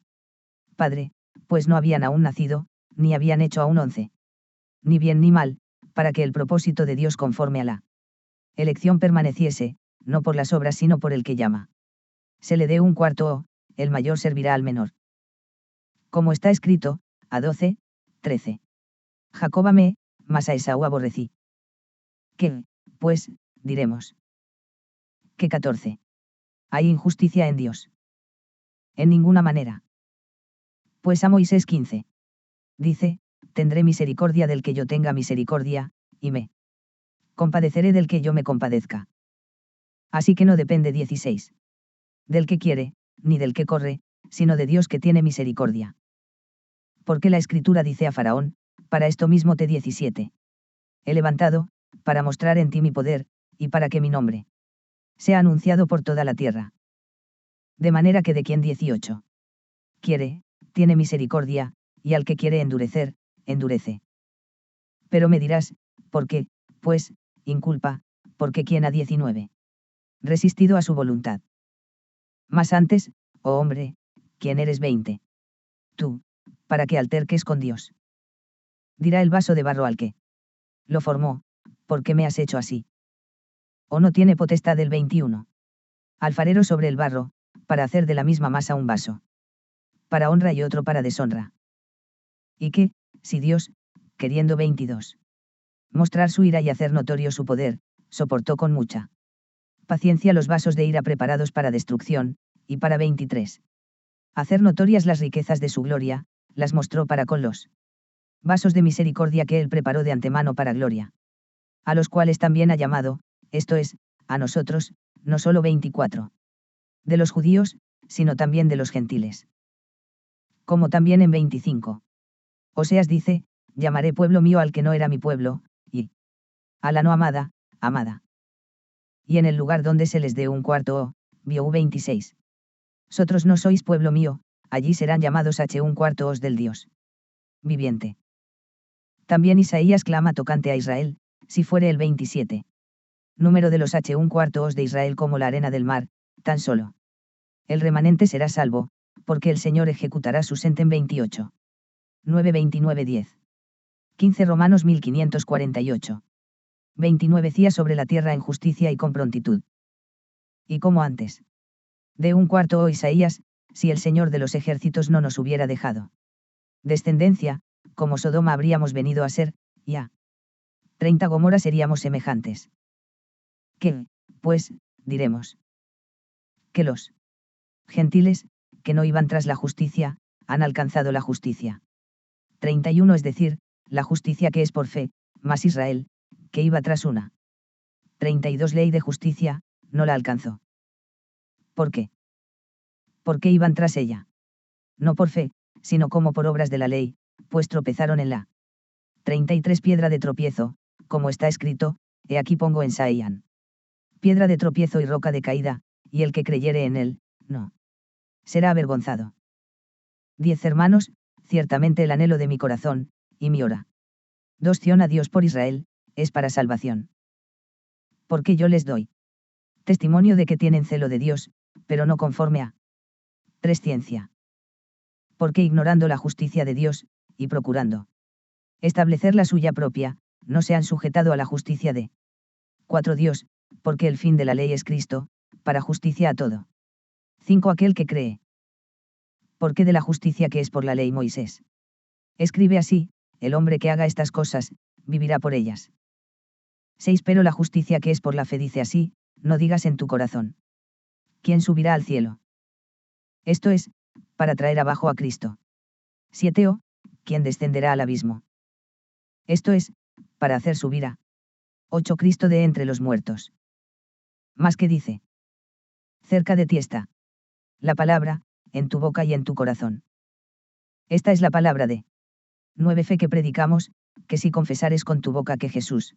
padre, pues no habían aún nacido, ni habían hecho aún 11. Ni bien ni mal, para que el propósito de Dios conforme a la elección permaneciese, no por las obras sino por el que llama. Se le dé un cuarto o, el mayor servirá al menor. Como está escrito, a 12, 13. Jacob amé, mas a Esaú aborrecí. ¿Qué, pues, diremos? Que 14. ¿Hay injusticia en Dios? En ninguna manera. Pues a Moisés 15. Dice, tendré misericordia del que yo tenga misericordia, y me compadeceré del que yo me compadezca. Así que no depende 16. Del que quiere, ni del que corre, sino de Dios que tiene misericordia. Porque la Escritura dice a Faraón, para esto mismo te 17. He levantado, para mostrar en ti mi poder, y para que mi nombre sea anunciado por toda la tierra. De manera que de quien 18 quiere, tiene misericordia, y al que quiere endurecer, endurece. Pero me dirás, ¿por qué, pues, inculpa, porque quien a 19 resistido a su voluntad? Mas antes, oh hombre, ¿quién eres 20? Tú, para que alterques con Dios. Dirá el vaso de barro al que lo formó, ¿por qué me has hecho así? ¿O no tiene potestad el 21? Alfarero sobre el barro, para hacer de la misma masa un vaso. Para honra y otro para deshonra. Y que, si Dios, queriendo 22. Mostrar su ira y hacer notorio su poder, soportó con mucha paciencia los vasos de ira preparados para destrucción, y para 23. Hacer notorias las riquezas de su gloria, las mostró para con los vasos de misericordia que él preparó de antemano para gloria. A los cuales también ha llamado, esto es, a nosotros, no solo 24. De los judíos, sino también de los gentiles. Como también en 25. Oseas dice, llamaré pueblo mío al que no era mi pueblo, y a la no amada, amada. Y en el lugar donde se les dé un cuarto o, Biou 26. Vosotros no sois pueblo mío, allí serán llamados un cuarto os del Dios viviente. También Isaías clama tocante a Israel, si fuere el 27. Número de los un cuarto os de Israel como la arena del mar, tan solo el remanente será salvo, porque el Señor ejecutará su senten 28. 9:29-10. 15 Romanos 1548. 29 Cía sobre la tierra en justicia y con prontitud. Y como antes. De un cuarto o Isaías, si el Señor de los ejércitos no nos hubiera dejado descendencia, como Sodoma habríamos venido a ser, y a 30 Gomorra seríamos semejantes. ¿Qué, pues, diremos? Que los gentiles, que no iban tras la justicia, han alcanzado la justicia. 31 Es decir, la justicia que es por fe, mas Israel, que iba tras una 32 ley de justicia, no la alcanzó. ¿Por qué? Porque iban tras ella. No por fe, sino como por obras de la ley, pues tropezaron en la 33 piedra de tropiezo, como está escrito, he aquí pongo en Saián piedra de tropiezo y roca de caída, y el que creyere en él, no será avergonzado. 10 Hermanos, ciertamente el anhelo de mi corazón, y mi oración a Dios por Israel, es para salvación. Porque yo les doy testimonio de que tienen celo de Dios, pero no conforme a 3 Ciencia. Porque ignorando la justicia de Dios, y procurando establecer la suya propia, no se han sujetado a la justicia de 4 Dios, porque el fin de la ley es Cristo, para justicia a todo. 5 Aquel que cree Porque de la justicia que es por la ley Moisés. Escribe así, el hombre que haga estas cosas, vivirá por ellas. 6. Pero la justicia que es por la fe dice así, no digas en tu corazón. ¿Quién subirá al cielo? Esto es, para traer abajo a Cristo. 7. O, ¿quién descenderá al abismo? Esto es, para hacer subir a 8. Cristo de entre los muertos. Más que dice. Cerca de ti está la palabra, en tu boca y en tu corazón. Esta es la palabra de 9. Fe que predicamos, que si confesares con tu boca que Jesús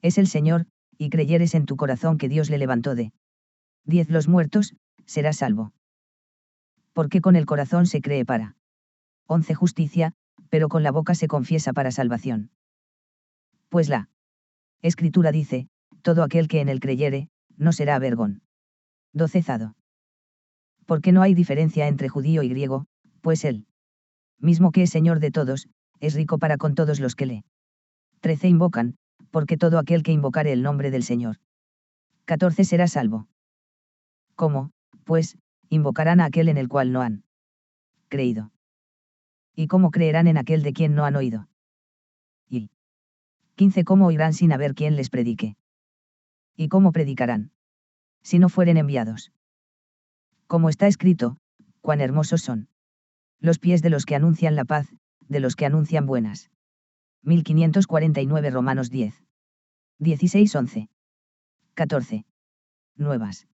es el Señor, y creyeres en tu corazón que Dios le levantó de 10 los muertos, serás salvo. Porque con el corazón se cree para 11 justicia, pero con la boca se confiesa para salvación. Pues la Escritura dice, todo aquel que en él creyere, no será avergón. 12 Porque no hay diferencia entre judío y griego, pues él mismo que es Señor de todos, es rico para con todos los que le 13 invocan, porque todo aquel que invocare el nombre del Señor 14 será salvo. ¿Cómo, pues, invocarán a aquel en el cual no han creído? ¿Y cómo creerán en aquel de quien no han oído? Y 15 ¿Cómo oirán sin haber quien les predique? ¿Y cómo predicarán si no fueren enviados? Como está escrito, cuán hermosos son los pies de los que anuncian la paz, de los que anuncian buenas. 1549 Romanos 10. 16:11. 14. Nuevas.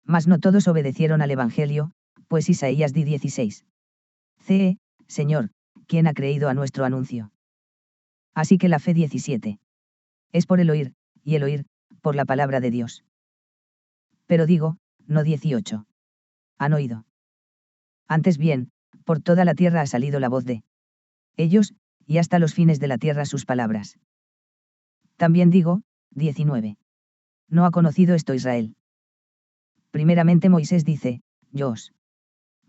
Mas no todos obedecieron al Evangelio, pues Isaías di 16. CE, Señor, ¿quién ha creído a nuestro anuncio? Así que la fe 17. Es por el oír, y el oír, por la palabra de Dios. Pero digo, no 18. Han oído. Antes bien, por toda la tierra ha salido la voz de ellos, y hasta los fines de la tierra sus palabras. También digo, 19. No ha conocido esto Israel. Primeramente Moisés dice, yo os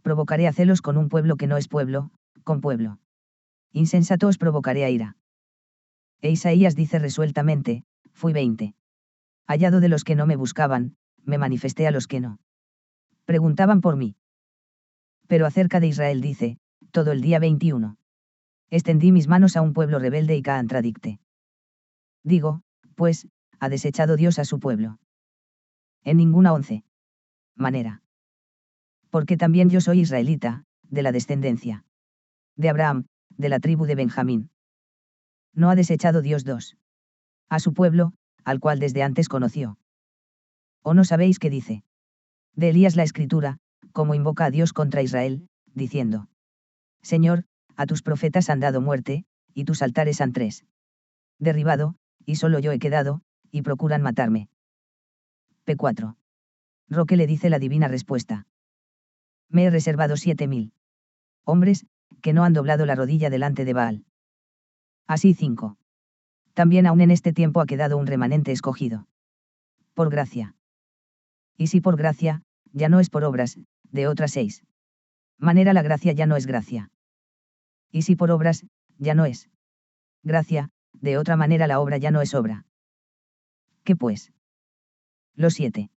provocaré a celos con un pueblo que no es pueblo, con pueblo insensato os provocaré a ira. E Isaías dice resueltamente, fui 20. Hallado de los que no me buscaban, me manifesté a los que no preguntaban por mí. Pero acerca de Israel dice, todo el día 21. Extendí mis manos a un pueblo rebelde y contradicte. Digo, pues, ha desechado Dios a su pueblo. En ninguna 11 manera. Porque también yo soy israelita, de la descendencia de Abraham, de la tribu de Benjamín. No ha desechado Dios 2 a su pueblo, al cual desde antes conoció. ¿O no sabéis qué dice? De Elías la Escritura, como invoca a Dios contra Israel, diciendo: Señor, a tus profetas han dado muerte, y tus altares han derribado, y solo yo he quedado, y procuran matarme. P4. Roque le dice la divina respuesta. Me he reservado 7.000 hombres, que no han doblado la rodilla delante de Baal. Así 5. También aún en este tiempo ha quedado un remanente escogido. Por gracia. Y si por gracia, ya no es por obras, de otra 6 manera la gracia ya no es gracia. Y si por obras, ya no es gracia, de otra manera la obra ya no es obra. ¿Qué pues? Los 7.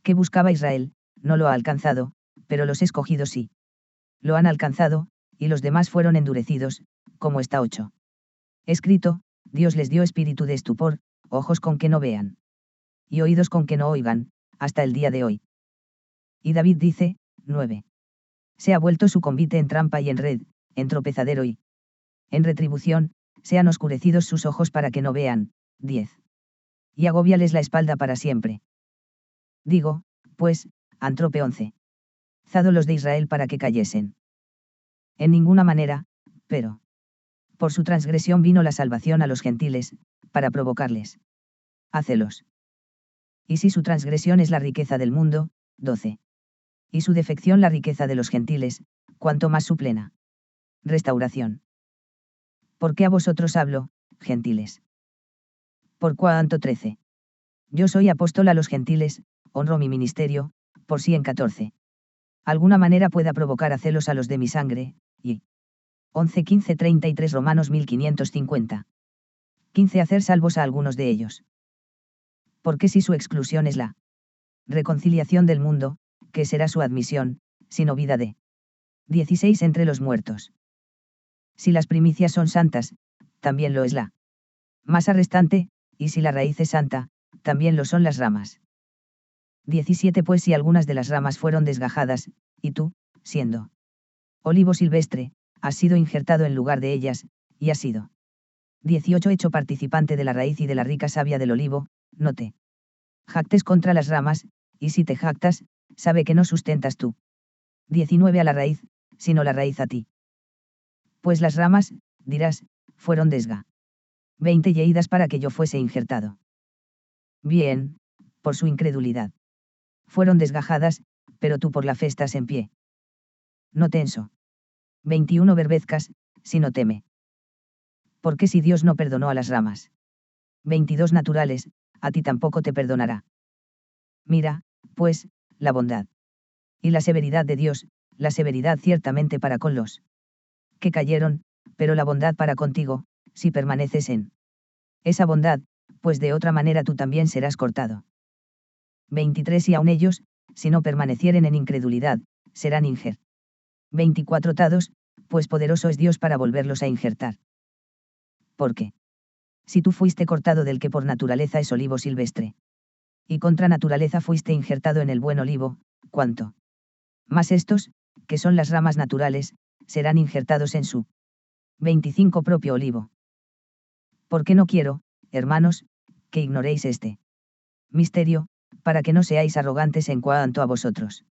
Que buscaba Israel, no lo ha alcanzado, pero los escogidos sí lo han alcanzado, y los demás fueron endurecidos, como está 8. Escrito, Dios les dio espíritu de estupor, ojos con que no vean, y oídos con que no oigan, hasta el día de hoy. Y David dice, 9. Se ha vuelto su convite en trampa y en red, en tropezadero y en retribución, sean oscurecidos sus ojos para que no vean. 10. Y agóbiales la espalda para siempre. Digo, pues, Antrope 11. Zado los de Israel para que cayesen. En ninguna manera, pero por su transgresión vino la salvación a los gentiles, para provocarles a celos. Y si su transgresión es la riqueza del mundo, 12. Y su defección la riqueza de los gentiles, cuanto más su plena restauración. Porque a vosotros hablo, gentiles. Por cuanto 13. Yo soy apóstol a los gentiles, honro mi ministerio, por si en 14. Alguna manera pueda provocar a celos a los de mi sangre, y 11 15 33 Romanos 1550. 15 Hacer salvos a algunos de ellos. Porque si su exclusión es la reconciliación del mundo, ¿qué será su admisión, sino vida de 16 Entre los muertos. Si las primicias son santas, también lo es la masa restante, y si la raíz es santa, también lo son las ramas. 17 Pues si algunas de las ramas fueron desgajadas, y tú, siendo olivo silvestre, has sido injertado en lugar de ellas, y has sido 18 hecho participante de la raíz y de la rica savia del olivo, no te jactes contra las ramas, y si te jactas, sabe que no sustentas tú 19 a la raíz, sino la raíz a ti. Pues las ramas, dirás, fueron 20 yeídas para que yo fuese injertado. Bien, por su incredulidad. Fueron desgajadas, pero tú por la fe estás en pie. No tenso. 21 Verbezcas, si no teme. Porque si Dios no perdonó a las ramas 22 naturales, a ti tampoco te perdonará. Mira, pues, la bondad y la severidad de Dios, la severidad ciertamente para con los que cayeron, pero la bondad para contigo, si permaneces en esa bondad, pues de otra manera tú también serás cortado. 23 Y aun ellos, si no permanecieren en incredulidad, serán 24 tados, pues poderoso es Dios para volverlos a injertar. ¿Por qué? Si tú fuiste cortado del que por naturaleza es olivo silvestre, y contra naturaleza fuiste injertado en el buen olivo, ¿cuánto más estos, que son las ramas naturales, serán injertados en su 25 propio olivo? Porque no quiero, hermanos, que ignoréis este misterio, para que no seáis arrogantes en cuanto a vosotros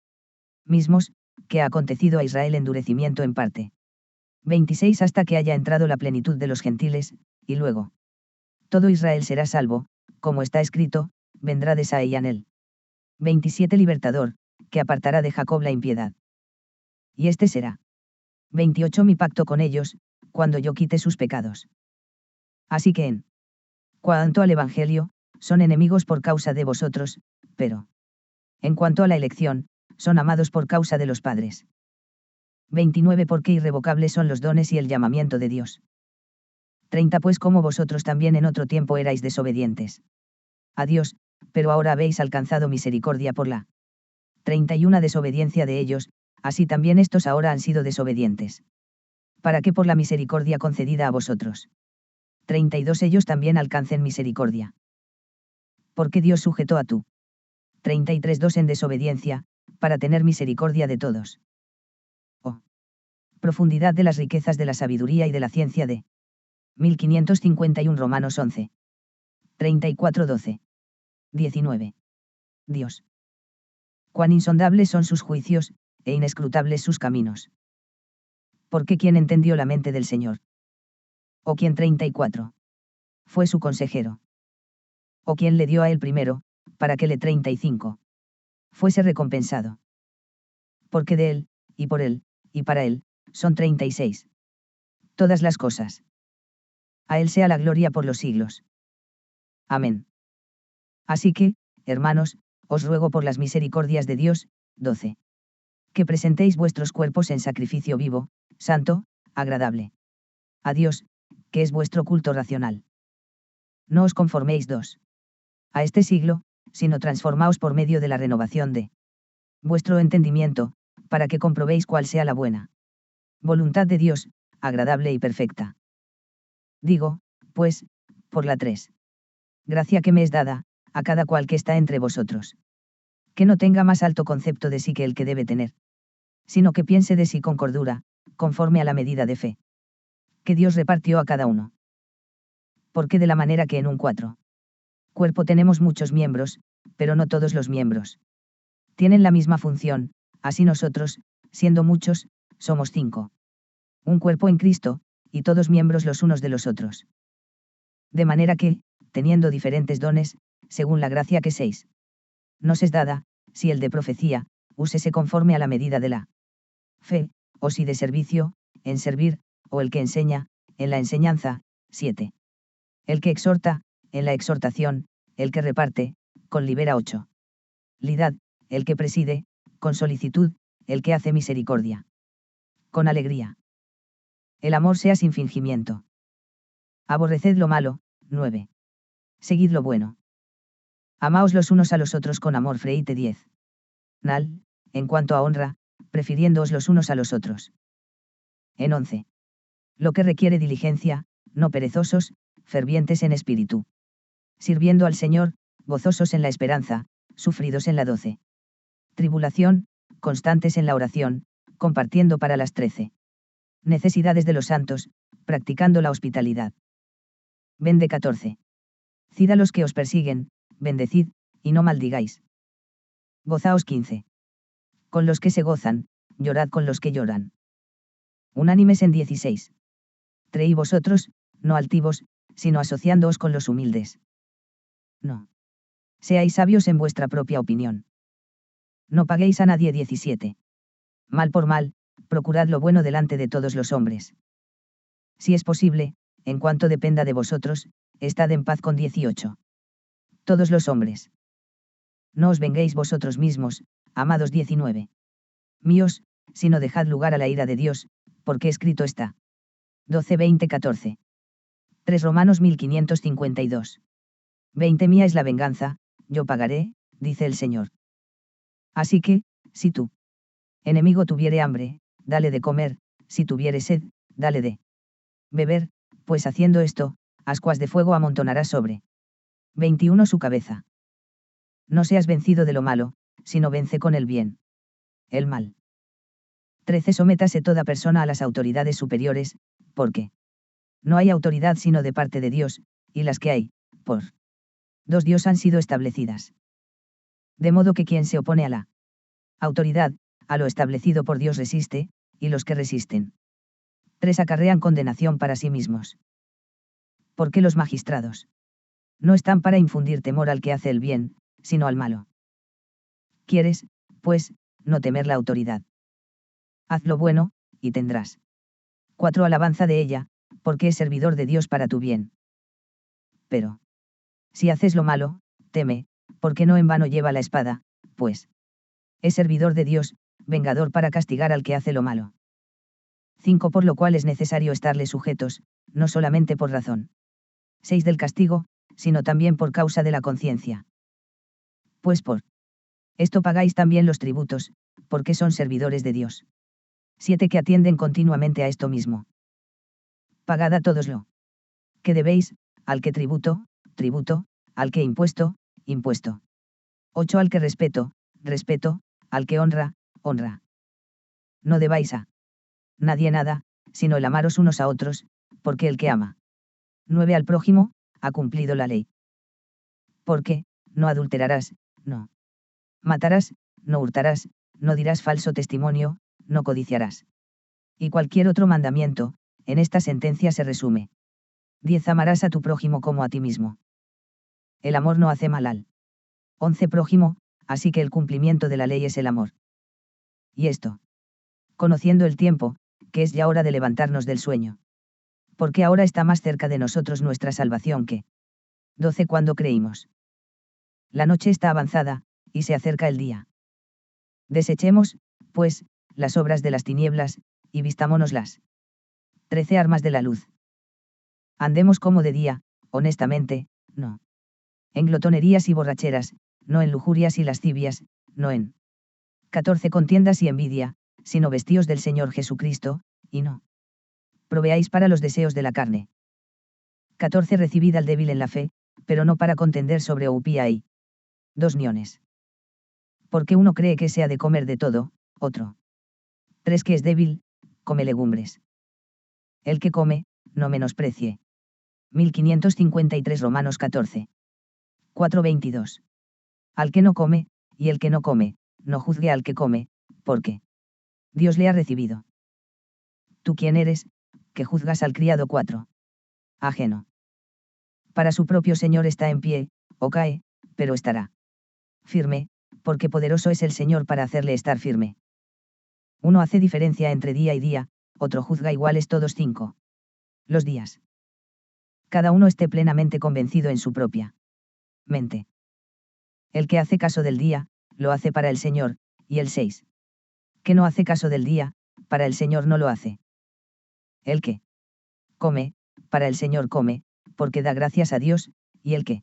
mismos, que ha acontecido a Israel endurecimiento en parte. 26 Hasta que haya entrado la plenitud de los gentiles, y luego todo Israel será salvo, como está escrito, vendrá de Saeyanel. 27 Libertador, que apartará de Jacob la impiedad. Y este será 28 mi pacto con ellos, cuando yo quite sus pecados. Así que en cuanto al Evangelio, son enemigos por causa de vosotros, pero en cuanto a la elección, son amados por causa de los padres. 29 Porque irrevocables son los dones y el llamamiento de Dios. 30 Pues como vosotros también en otro tiempo erais desobedientes a Dios, pero ahora habéis alcanzado misericordia por la 31 desobediencia de ellos, así también estos ahora han sido desobedientes. Para que por la misericordia concedida a vosotros 32 ellos también alcancen misericordia. Porque Dios sujetó a tú 33 en desobediencia, para tener misericordia de todos. Oh. Profundidad de las riquezas de la sabiduría y de la ciencia de 1551 Romanos 11. 34:12. 19. Dios. Cuán insondables son sus juicios, e inescrutables sus caminos. Porque ¿quién entendió la mente del Señor? ¿O quién 34? Fue su consejero. ¿O quién le dio a él primero, para que le 35 fuese recompensado? Porque de él, y por él, y para él, son 36 todas las cosas. A él sea la gloria por los siglos. Amén. Así que, hermanos, os ruego por las misericordias de Dios, 12. Que presentéis vuestros cuerpos en sacrificio vivo, santo, agradable a Dios, que es vuestro culto racional. No os conforméis a este siglo, sino transformaos por medio de la renovación de vuestro entendimiento, para que comprobéis cuál sea la buena voluntad de Dios, agradable y perfecta. Digo, pues, por la 3. Gracia que me es dada, a cada cual que está entre vosotros. Que no tenga más alto concepto de sí que el que debe tener, sino que piense de sí con cordura, conforme a la medida de fe que Dios repartió a cada uno. Porque de la manera que en un cuerpo tenemos muchos miembros, pero no todos los miembros tienen la misma función, así nosotros, siendo muchos, somos 5. Un cuerpo en Cristo, y todos miembros los unos de los otros. De manera que, teniendo diferentes dones, según la gracia que nos es dada, si el de profecía, úsese conforme a la medida de la fe, o si de servicio, en servir, o el que enseña, en la enseñanza. 7. El que exhorta, en la exhortación, el que reparte, con libera. 8. Lidad, el que preside, con solicitud, el que hace misericordia. Con alegría. El amor sea sin fingimiento. Aborreced lo malo. 9. Seguid lo bueno. Amaos los unos a los otros con amor. Freite 10. Nal, en cuanto a honra, prefiriéndoos los unos a los otros. En 11. Lo que requiere diligencia, no perezosos, fervientes en espíritu. Sirviendo al Señor, gozosos en la esperanza, sufridos en la 12. Tribulación, constantes en la oración, compartiendo para las 13. Necesidades de los santos, practicando la hospitalidad. Vende 14. Cid a los que os persiguen, bendecid, y no maldigáis. Gozaos 15. Con los que se gozan, llorad con los que lloran. Unánimes en 16. Treí vosotros, no altivos, sino asociándoos con los humildes. No. Seáis sabios en vuestra propia opinión. No paguéis a nadie 17. Mal por mal, procurad lo bueno delante de todos los hombres. Si es posible, en cuanto dependa de vosotros, estad en paz con 18. Todos los hombres. No os venguéis vosotros mismos, amados 19. Míos, sino dejad lugar a la ira de Dios, porque escrito está. 12, 20, 14. 3 Romanos 1552. 20 Mía es la venganza, yo pagaré, dice el Señor. Así que, si tu enemigo tuviere hambre, dale de comer, si tuviere sed, dale de beber, pues haciendo esto, ascuas de fuego amontonará sobre 21 su cabeza. No seas vencido de lo malo, sino vence con el bien. El mal. 13 Sométase toda persona a las autoridades superiores, porque no hay autoridad sino de parte de Dios, y las que hay, por Dios han sido establecidas. De modo que quien se opone a la autoridad, a lo establecido por Dios resiste, y los que resisten 3 acarrean condenación para sí mismos. Porque los magistrados no están para infundir temor al que hace el bien, sino al malo. ¿Quieres, pues, no temer la autoridad? Haz lo bueno, y tendrás 4 alabanza de ella, porque es servidor de Dios para tu bien. Pero si haces lo malo, teme, porque no en vano lleva la espada, pues es servidor de Dios, vengador para castigar al que hace lo malo. 5 Por lo cual es necesario estarle sujetos, no solamente por razón 6 del castigo, sino también por causa de la conciencia. Pues por esto pagáis también los tributos, porque son servidores de Dios. 7 Que atienden continuamente a esto mismo. Pagad a todos lo que debéis, al que tributo, tributo, al que impuesto, impuesto. 8 Al que respeto, respeto, al que honra, honra. No debáis a nadie nada, sino el amaros unos a otros, porque el que ama 9 al prójimo, ha cumplido la ley. Porque, no adulterarás, no matarás, no hurtarás, no dirás falso testimonio, no codiciarás. Y cualquier otro mandamiento, en esta sentencia se resume. 10 Amarás a tu prójimo como a ti mismo. El amor no hace mal al 11 prójimo, así que el cumplimiento de la ley es el amor. Y esto, conociendo el tiempo, que es ya hora de levantarnos del sueño. Porque ahora está más cerca de nosotros nuestra salvación que 12 Cuando creímos. La noche está avanzada, y se acerca el día. Desechemos, pues, las obras de las tinieblas, y vistámonoslas 13 Armas de la luz. Andemos como de día, honestamente, no en glotonerías y borracheras, no en lujurias y lascivias, no en 14 Contiendas y envidia, sino vestíos del Señor Jesucristo, y no proveáis para los deseos de la carne. 14 Recibid al débil en la fe, pero no para contender sobre Oupía y 2 Niones. Porque uno cree que se ha de comer de todo, otro 3 Que es débil, come legumbres. El que come, no menosprecie. 1553 Romanos 14. 4:22. Al que no come, y el que no come, no juzgue al que come, porque Dios le ha recibido. ¿Tú quién eres, que juzgas al criado? 4. Ajeno. Para su propio Señor está en pie, o cae, pero estará firme, porque poderoso es el Señor para hacerle estar firme. Uno hace diferencia entre día y día, otro juzga iguales todos. 5. Los días. Cada uno esté plenamente convencido en su propia mente. El que hace caso del día, lo hace para el Señor, y el 6. Que no hace caso del día, para el Señor no lo hace. El que come, para el Señor come, porque da gracias a Dios, y el que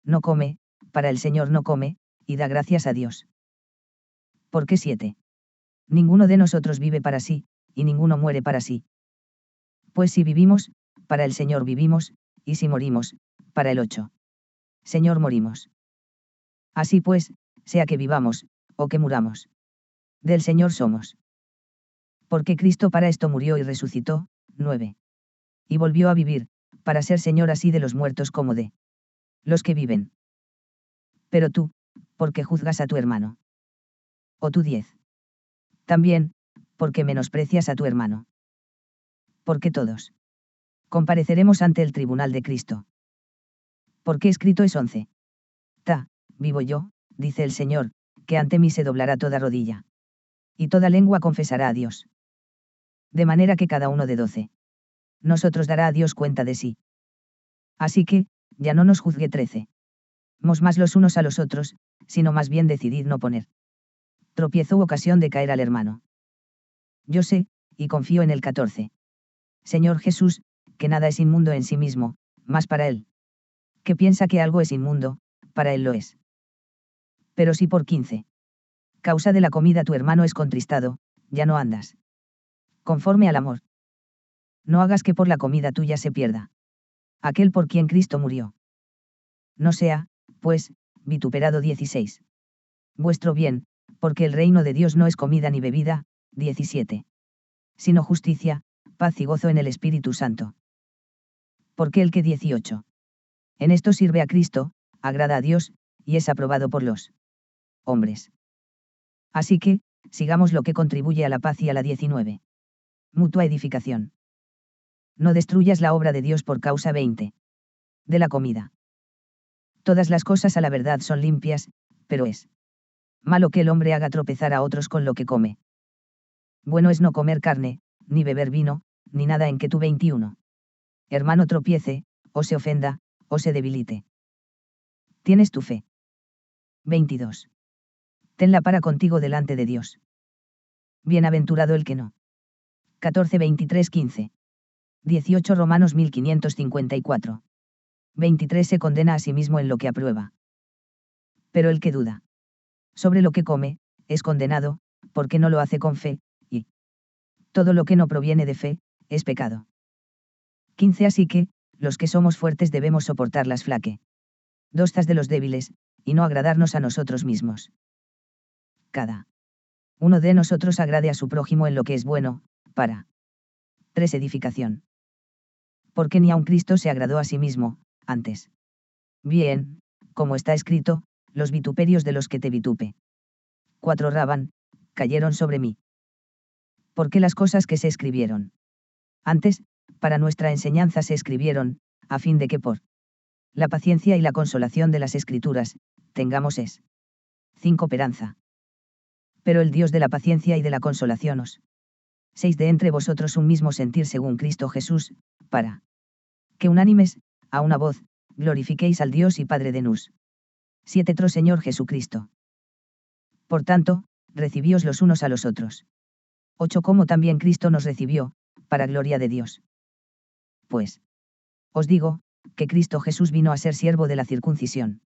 no come, para el Señor no come, y da gracias a Dios. ¿Por qué 7? Ninguno de nosotros vive para sí, y ninguno muere para sí. Pues si vivimos, para el Señor vivimos, y si morimos, para el 8. Señor morimos. Así pues, sea que vivamos, o que muramos. Del Señor somos. Porque Cristo para esto murió y resucitó. 9. Y volvió a vivir, para ser Señor así de los muertos como de los que viven. Pero tú, ¿por qué juzgas a tu hermano? O tú 10. También, ¿por qué menosprecias a tu hermano? Porque todos compareceremos ante el tribunal de Cristo. Porque escrito es 11. Vivo yo, dice el Señor, que ante mí se doblará toda rodilla. Y toda lengua confesará a Dios. De manera que cada uno de 12 nosotros dará a Dios cuenta de sí. Así que, ya no nos juzgue 13. Mos más los unos a los otros, sino más bien decidid no poner tropiezo u ocasión de caer al hermano. Yo sé, y confío en el 14. Señor Jesús, que nada es inmundo en sí mismo, más para él. Que piensa que algo es inmundo, para él lo es. Pero si por 15 causa de la comida tu hermano es contristado, ya no andas conforme al amor. No hagas que por la comida tuya se pierda aquel por quien Cristo murió. No sea, pues, vituperado 16. Vuestro bien, porque el reino de Dios no es comida ni bebida. 17. Sino justicia, paz y gozo en el Espíritu Santo. Porque el que 18. En esto sirve a Cristo, agrada a Dios, y es aprobado por los hombres. Así que, sigamos lo que contribuye a la paz y a la 19. Mutua edificación. No destruyas la obra de Dios por causa 20. De la comida. Todas las cosas a la verdad son limpias, pero es malo que el hombre haga tropezar a otros con lo que come. Bueno es no comer carne, ni beber vino, ni nada en que tu 21. Hermano tropiece, o se ofenda, o se debilite. ¿Tienes tu fe? 22. Tenla para contigo delante de Dios. Bienaventurado el que no. 14 23 15. 18 Romanos 1554. 23 Se condena a sí mismo en lo que aprueba. Pero el que duda sobre lo que come, es condenado, porque no lo hace con fe, y todo lo que no proviene de fe, es pecado. 15 Así que, los que somos fuertes debemos soportar las flaquezas de los débiles, y no agradarnos a nosotros mismos. Cada uno de nosotros agrade a su prójimo en lo que es bueno, para 3 Edificación. Porque ni aun Cristo se agradó a sí mismo, antes. Bien, como está escrito, los vituperios de los que te vitupe 4 Raban, cayeron sobre mí. Porque las cosas que se escribieron antes, para nuestra enseñanza se escribieron, a fin de que por la paciencia y la consolación de las Escrituras, tengamos 5 Esperanza. Pero el Dios de la paciencia y de la consolación os 6 de entre vosotros un mismo sentir según Cristo Jesús, para que unánimes, a una voz, glorifiquéis al Dios y Padre de Nus. 7 Tro Señor Jesucristo. Por tanto, recibíos los unos a los otros. 8 Como también Cristo nos recibió, para gloria de Dios. Pues, os digo, que Cristo Jesús vino a ser siervo de la circuncisión.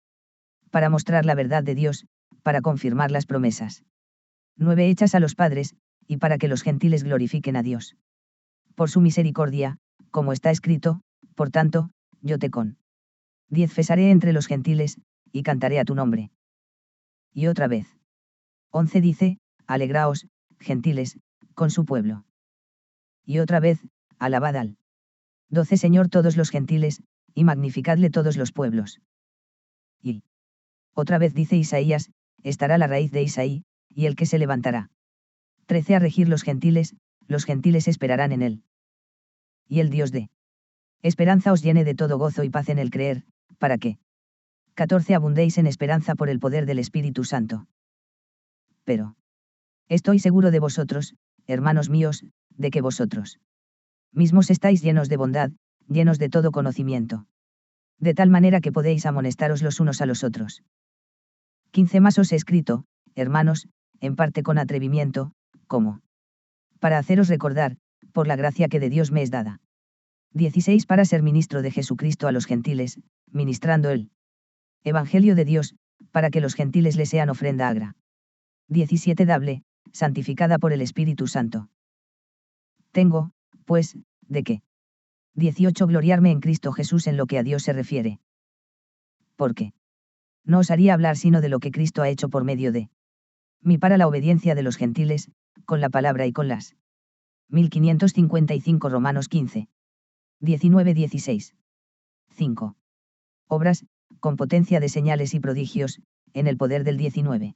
Para mostrar la verdad de Dios, para confirmar las promesas 9 hechas a los padres, y para que los gentiles glorifiquen a Dios. Por su misericordia, como está escrito, por tanto, yo te con 10 fesaré entre los gentiles, y cantaré a tu nombre. Y otra vez. 11 dice, alegraos, gentiles, con su pueblo. Y otra vez, alabad al 12 Señor todos los gentiles, y magnificadle todos los pueblos. Y otra vez dice Isaías, estará la raíz de Isaí, y el que se levantará 13 a regir los gentiles esperarán en él. Y el Dios de esperanza os llene de todo gozo y paz en el creer, para que 14 abundéis en esperanza por el poder del Espíritu Santo. Pero estoy seguro de vosotros, hermanos míos, de que vosotros mismos estáis llenos de bondad, llenos de todo conocimiento. De tal manera que podéis amonestaros los unos a los otros. 15 Más os he escrito, hermanos, en parte con atrevimiento, como para haceros recordar, por la gracia que de Dios me es dada. 16 Para ser ministro de Jesucristo a los gentiles, ministrando el Evangelio de Dios, para que los gentiles le sean ofrenda agra. 17 Dable, santificada por el Espíritu Santo. Tengo, pues, ¿de qué? 18. Gloriarme en Cristo Jesús en lo que a Dios se refiere. ¿Por qué? No osaría hablar sino de lo que Cristo ha hecho por medio de mí para la obediencia de los gentiles, con la palabra y con las 1555 Romanos 15. 19-16. 5. Obras, con potencia de señales y prodigios, en el poder del 19.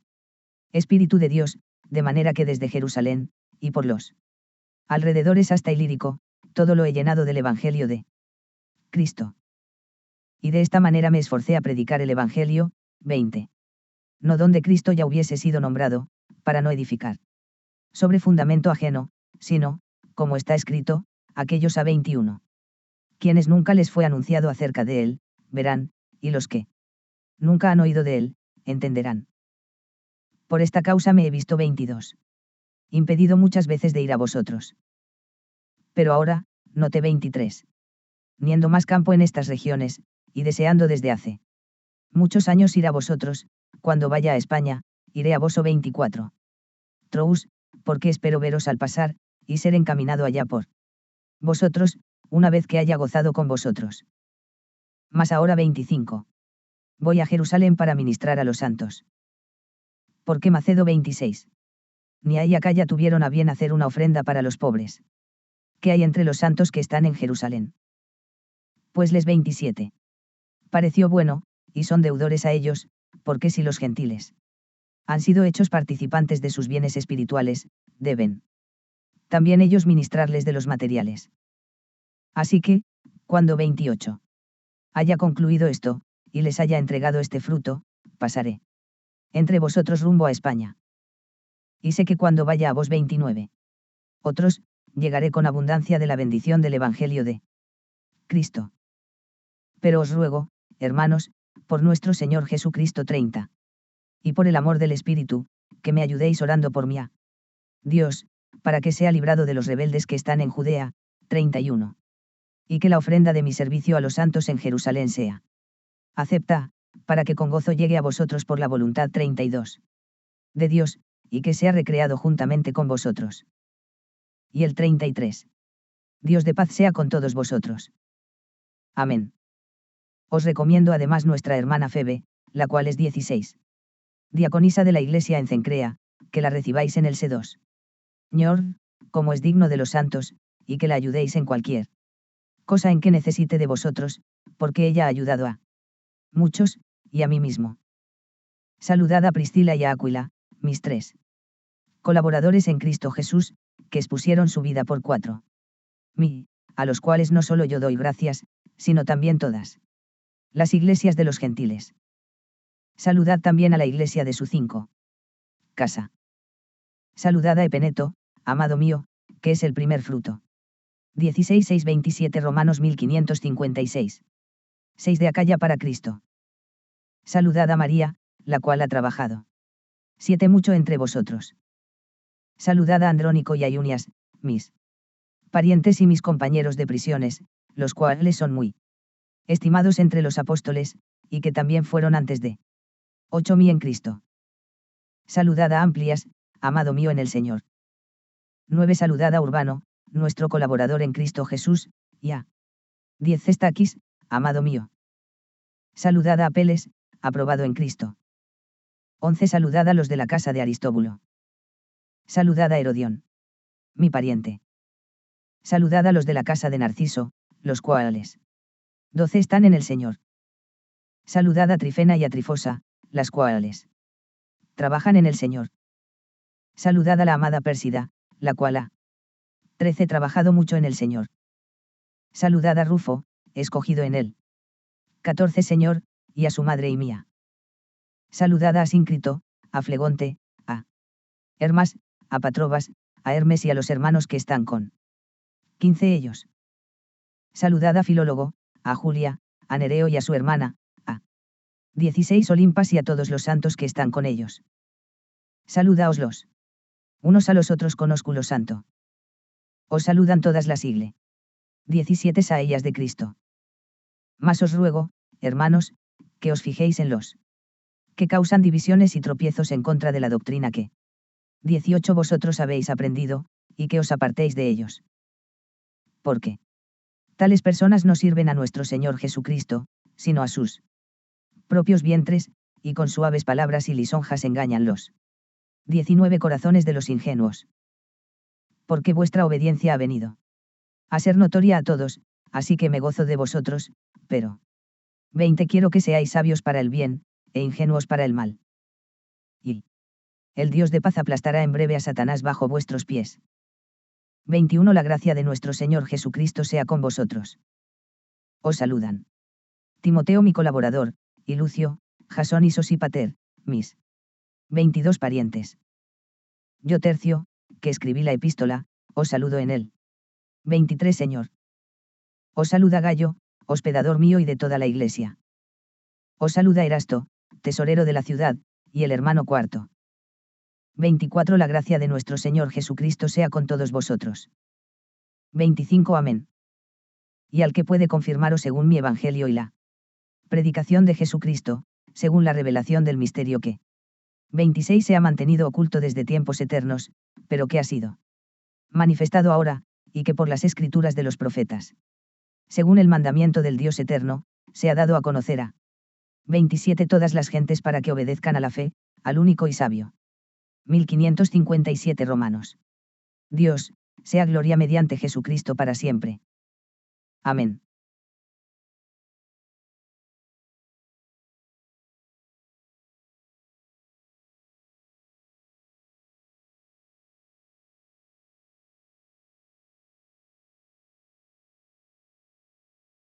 Espíritu de Dios, de manera que desde Jerusalén, y por los alrededores hasta Ilírico, todo lo he llenado del Evangelio de Cristo. Y de esta manera me esforcé a predicar el Evangelio. 20. No donde Cristo ya hubiese sido nombrado, para no edificar sobre fundamento ajeno, sino, como está escrito, aquellos a 21. Quienes nunca les fue anunciado acerca de él, verán, y los que nunca han oído de él, entenderán. Por esta causa me he visto 22. Impedido muchas veces de ir a vosotros. Pero ahora, note 23. Niendo más campo en estas regiones, y deseando desde hace muchos años ir a vosotros, cuando vaya a España, iré a vos. 24. Trous, porque espero veros al pasar, y ser encaminado allá por vosotros, una vez que haya gozado con vosotros. Mas ahora 25. Voy a Jerusalén para ministrar a los santos. Porque Macedo 26. Ni ahí acá ya tuvieron a bien hacer una ofrenda para los pobres. ¿Qué hay entre los santos que están en Jerusalén? Pues les 27. Pareció bueno, y son deudores a ellos, porque si los gentiles han sido hechos participantes de sus bienes espirituales, deben también ellos ministrarles de los materiales. Así que, cuando 28 haya concluido esto, y les haya entregado este fruto, pasaré entre vosotros rumbo a España. Y sé que cuando vaya a vos 29 otros, llegaré con abundancia de la bendición del Evangelio de Cristo. Pero os ruego, hermanos, por nuestro Señor Jesucristo 30. Y por el amor del Espíritu, que me ayudéis orando por mí a Dios, para que sea librado de los rebeldes que están en Judea. 31. Y que la ofrenda de mi servicio a los santos en Jerusalén sea acepta, para que con gozo llegue a vosotros por la voluntad. 32. De Dios, y que sea recreado juntamente con vosotros. Y el 33. Dios de paz sea con todos vosotros. Amén. Os recomiendo además nuestra hermana Febe, la cual es 16. Diaconisa de la iglesia en Cencrea, que la recibáis en el C2. Señor, como es digno de los santos, y que la ayudéis en cualquier cosa en que necesite de vosotros, porque ella ha ayudado a muchos, y a mí mismo. Saludad a Priscila y a Áquila, mis 3 colaboradores en Cristo Jesús, que expusieron su vida por 4 mí, a los cuales no solo yo doy gracias, sino también todas las iglesias de los gentiles. Saludad también a la iglesia de su 5 casa. Saludad a Epeneto, amado mío, que es el primer fruto. 16:6-27 Romanos 1556. 6 de Acaya para Cristo. Saludad a María, la cual ha trabajado 7 mucho entre vosotros. Saludad a Andrónico y a Iunias, mis parientes y mis compañeros de prisiones, los cuales son muy estimados entre los apóstoles, y que también fueron antes de 8 mí en Cristo. Saludad a Amplias, amado mío en el Señor. 9 Saludad a Urbano, nuestro colaborador en Cristo Jesús, y a 10 Cestaquis, amado mío. Saludad a Apeles, aprobado en Cristo. 11 Saludad a los de la casa de Aristóbulo. Saludad a Herodión, mi pariente. Saludad a los de la casa de Narciso, los cuales 12 están en el Señor. Saludad a Trifena y a Trifosa, las cuales trabajan en el Señor. Saludad a la amada Pérsida, la cual ha 13 trabajado mucho en el Señor. Saludad a Rufo, escogido en él. 14 Señor, y a su madre y mía. Saludad a Asíncrito, a Flegonte, a Hermas, a Patrobas, a Hermes y a los hermanos que están con 15 ellos. Saludad a Filólogo, a Julia, a Nereo y a su hermana, a 16 Olimpas y a todos los santos que están con ellos. Saludaos los unos a los otros con ósculo santo. Os saludan todas las igle. 17 Saellas de Cristo. Mas os ruego, hermanos, que os fijéis en los que causan divisiones y tropiezos en contra de la doctrina que 18 Vosotros habéis aprendido, y que os apartéis de ellos. ¿Por qué? Tales personas no sirven a nuestro Señor Jesucristo, sino a sus propios vientres, y con suaves palabras y lisonjas engáñanlos. 19 Corazones de los ingenuos. Porque vuestra obediencia ha venido a ser notoria a todos, así que me gozo de vosotros, pero 20 Quiero que seáis sabios para el bien, e ingenuos para el mal. Y el Dios de paz aplastará en breve a Satanás bajo vuestros pies. 21 La gracia de nuestro Señor Jesucristo sea con vosotros. Os saludan Timoteo mi colaborador, y Lucio, Jasón y Sosípater, mis 22 parientes. Yo Tercio, que escribí la epístola, os saludo en él. 23 Señor. Os saluda Gallo, hospedador mío y de toda la iglesia. Os saluda Erasto, tesorero de la ciudad, y el hermano Cuarto. 24 La gracia de nuestro Señor Jesucristo sea con todos vosotros. 25 Amén. Y al que puede confirmaros según mi evangelio y la predicación de Jesucristo, según la revelación del misterio que 26 se ha mantenido oculto desde tiempos eternos, pero que ha sido manifestado ahora, y que por las escrituras de los profetas, según el mandamiento del Dios eterno, se ha dado a conocer a 27 todas las gentes para que obedezcan a la fe, al único y sabio. 1557 Romanos. Dios, sea gloria mediante Jesucristo para siempre. Amén.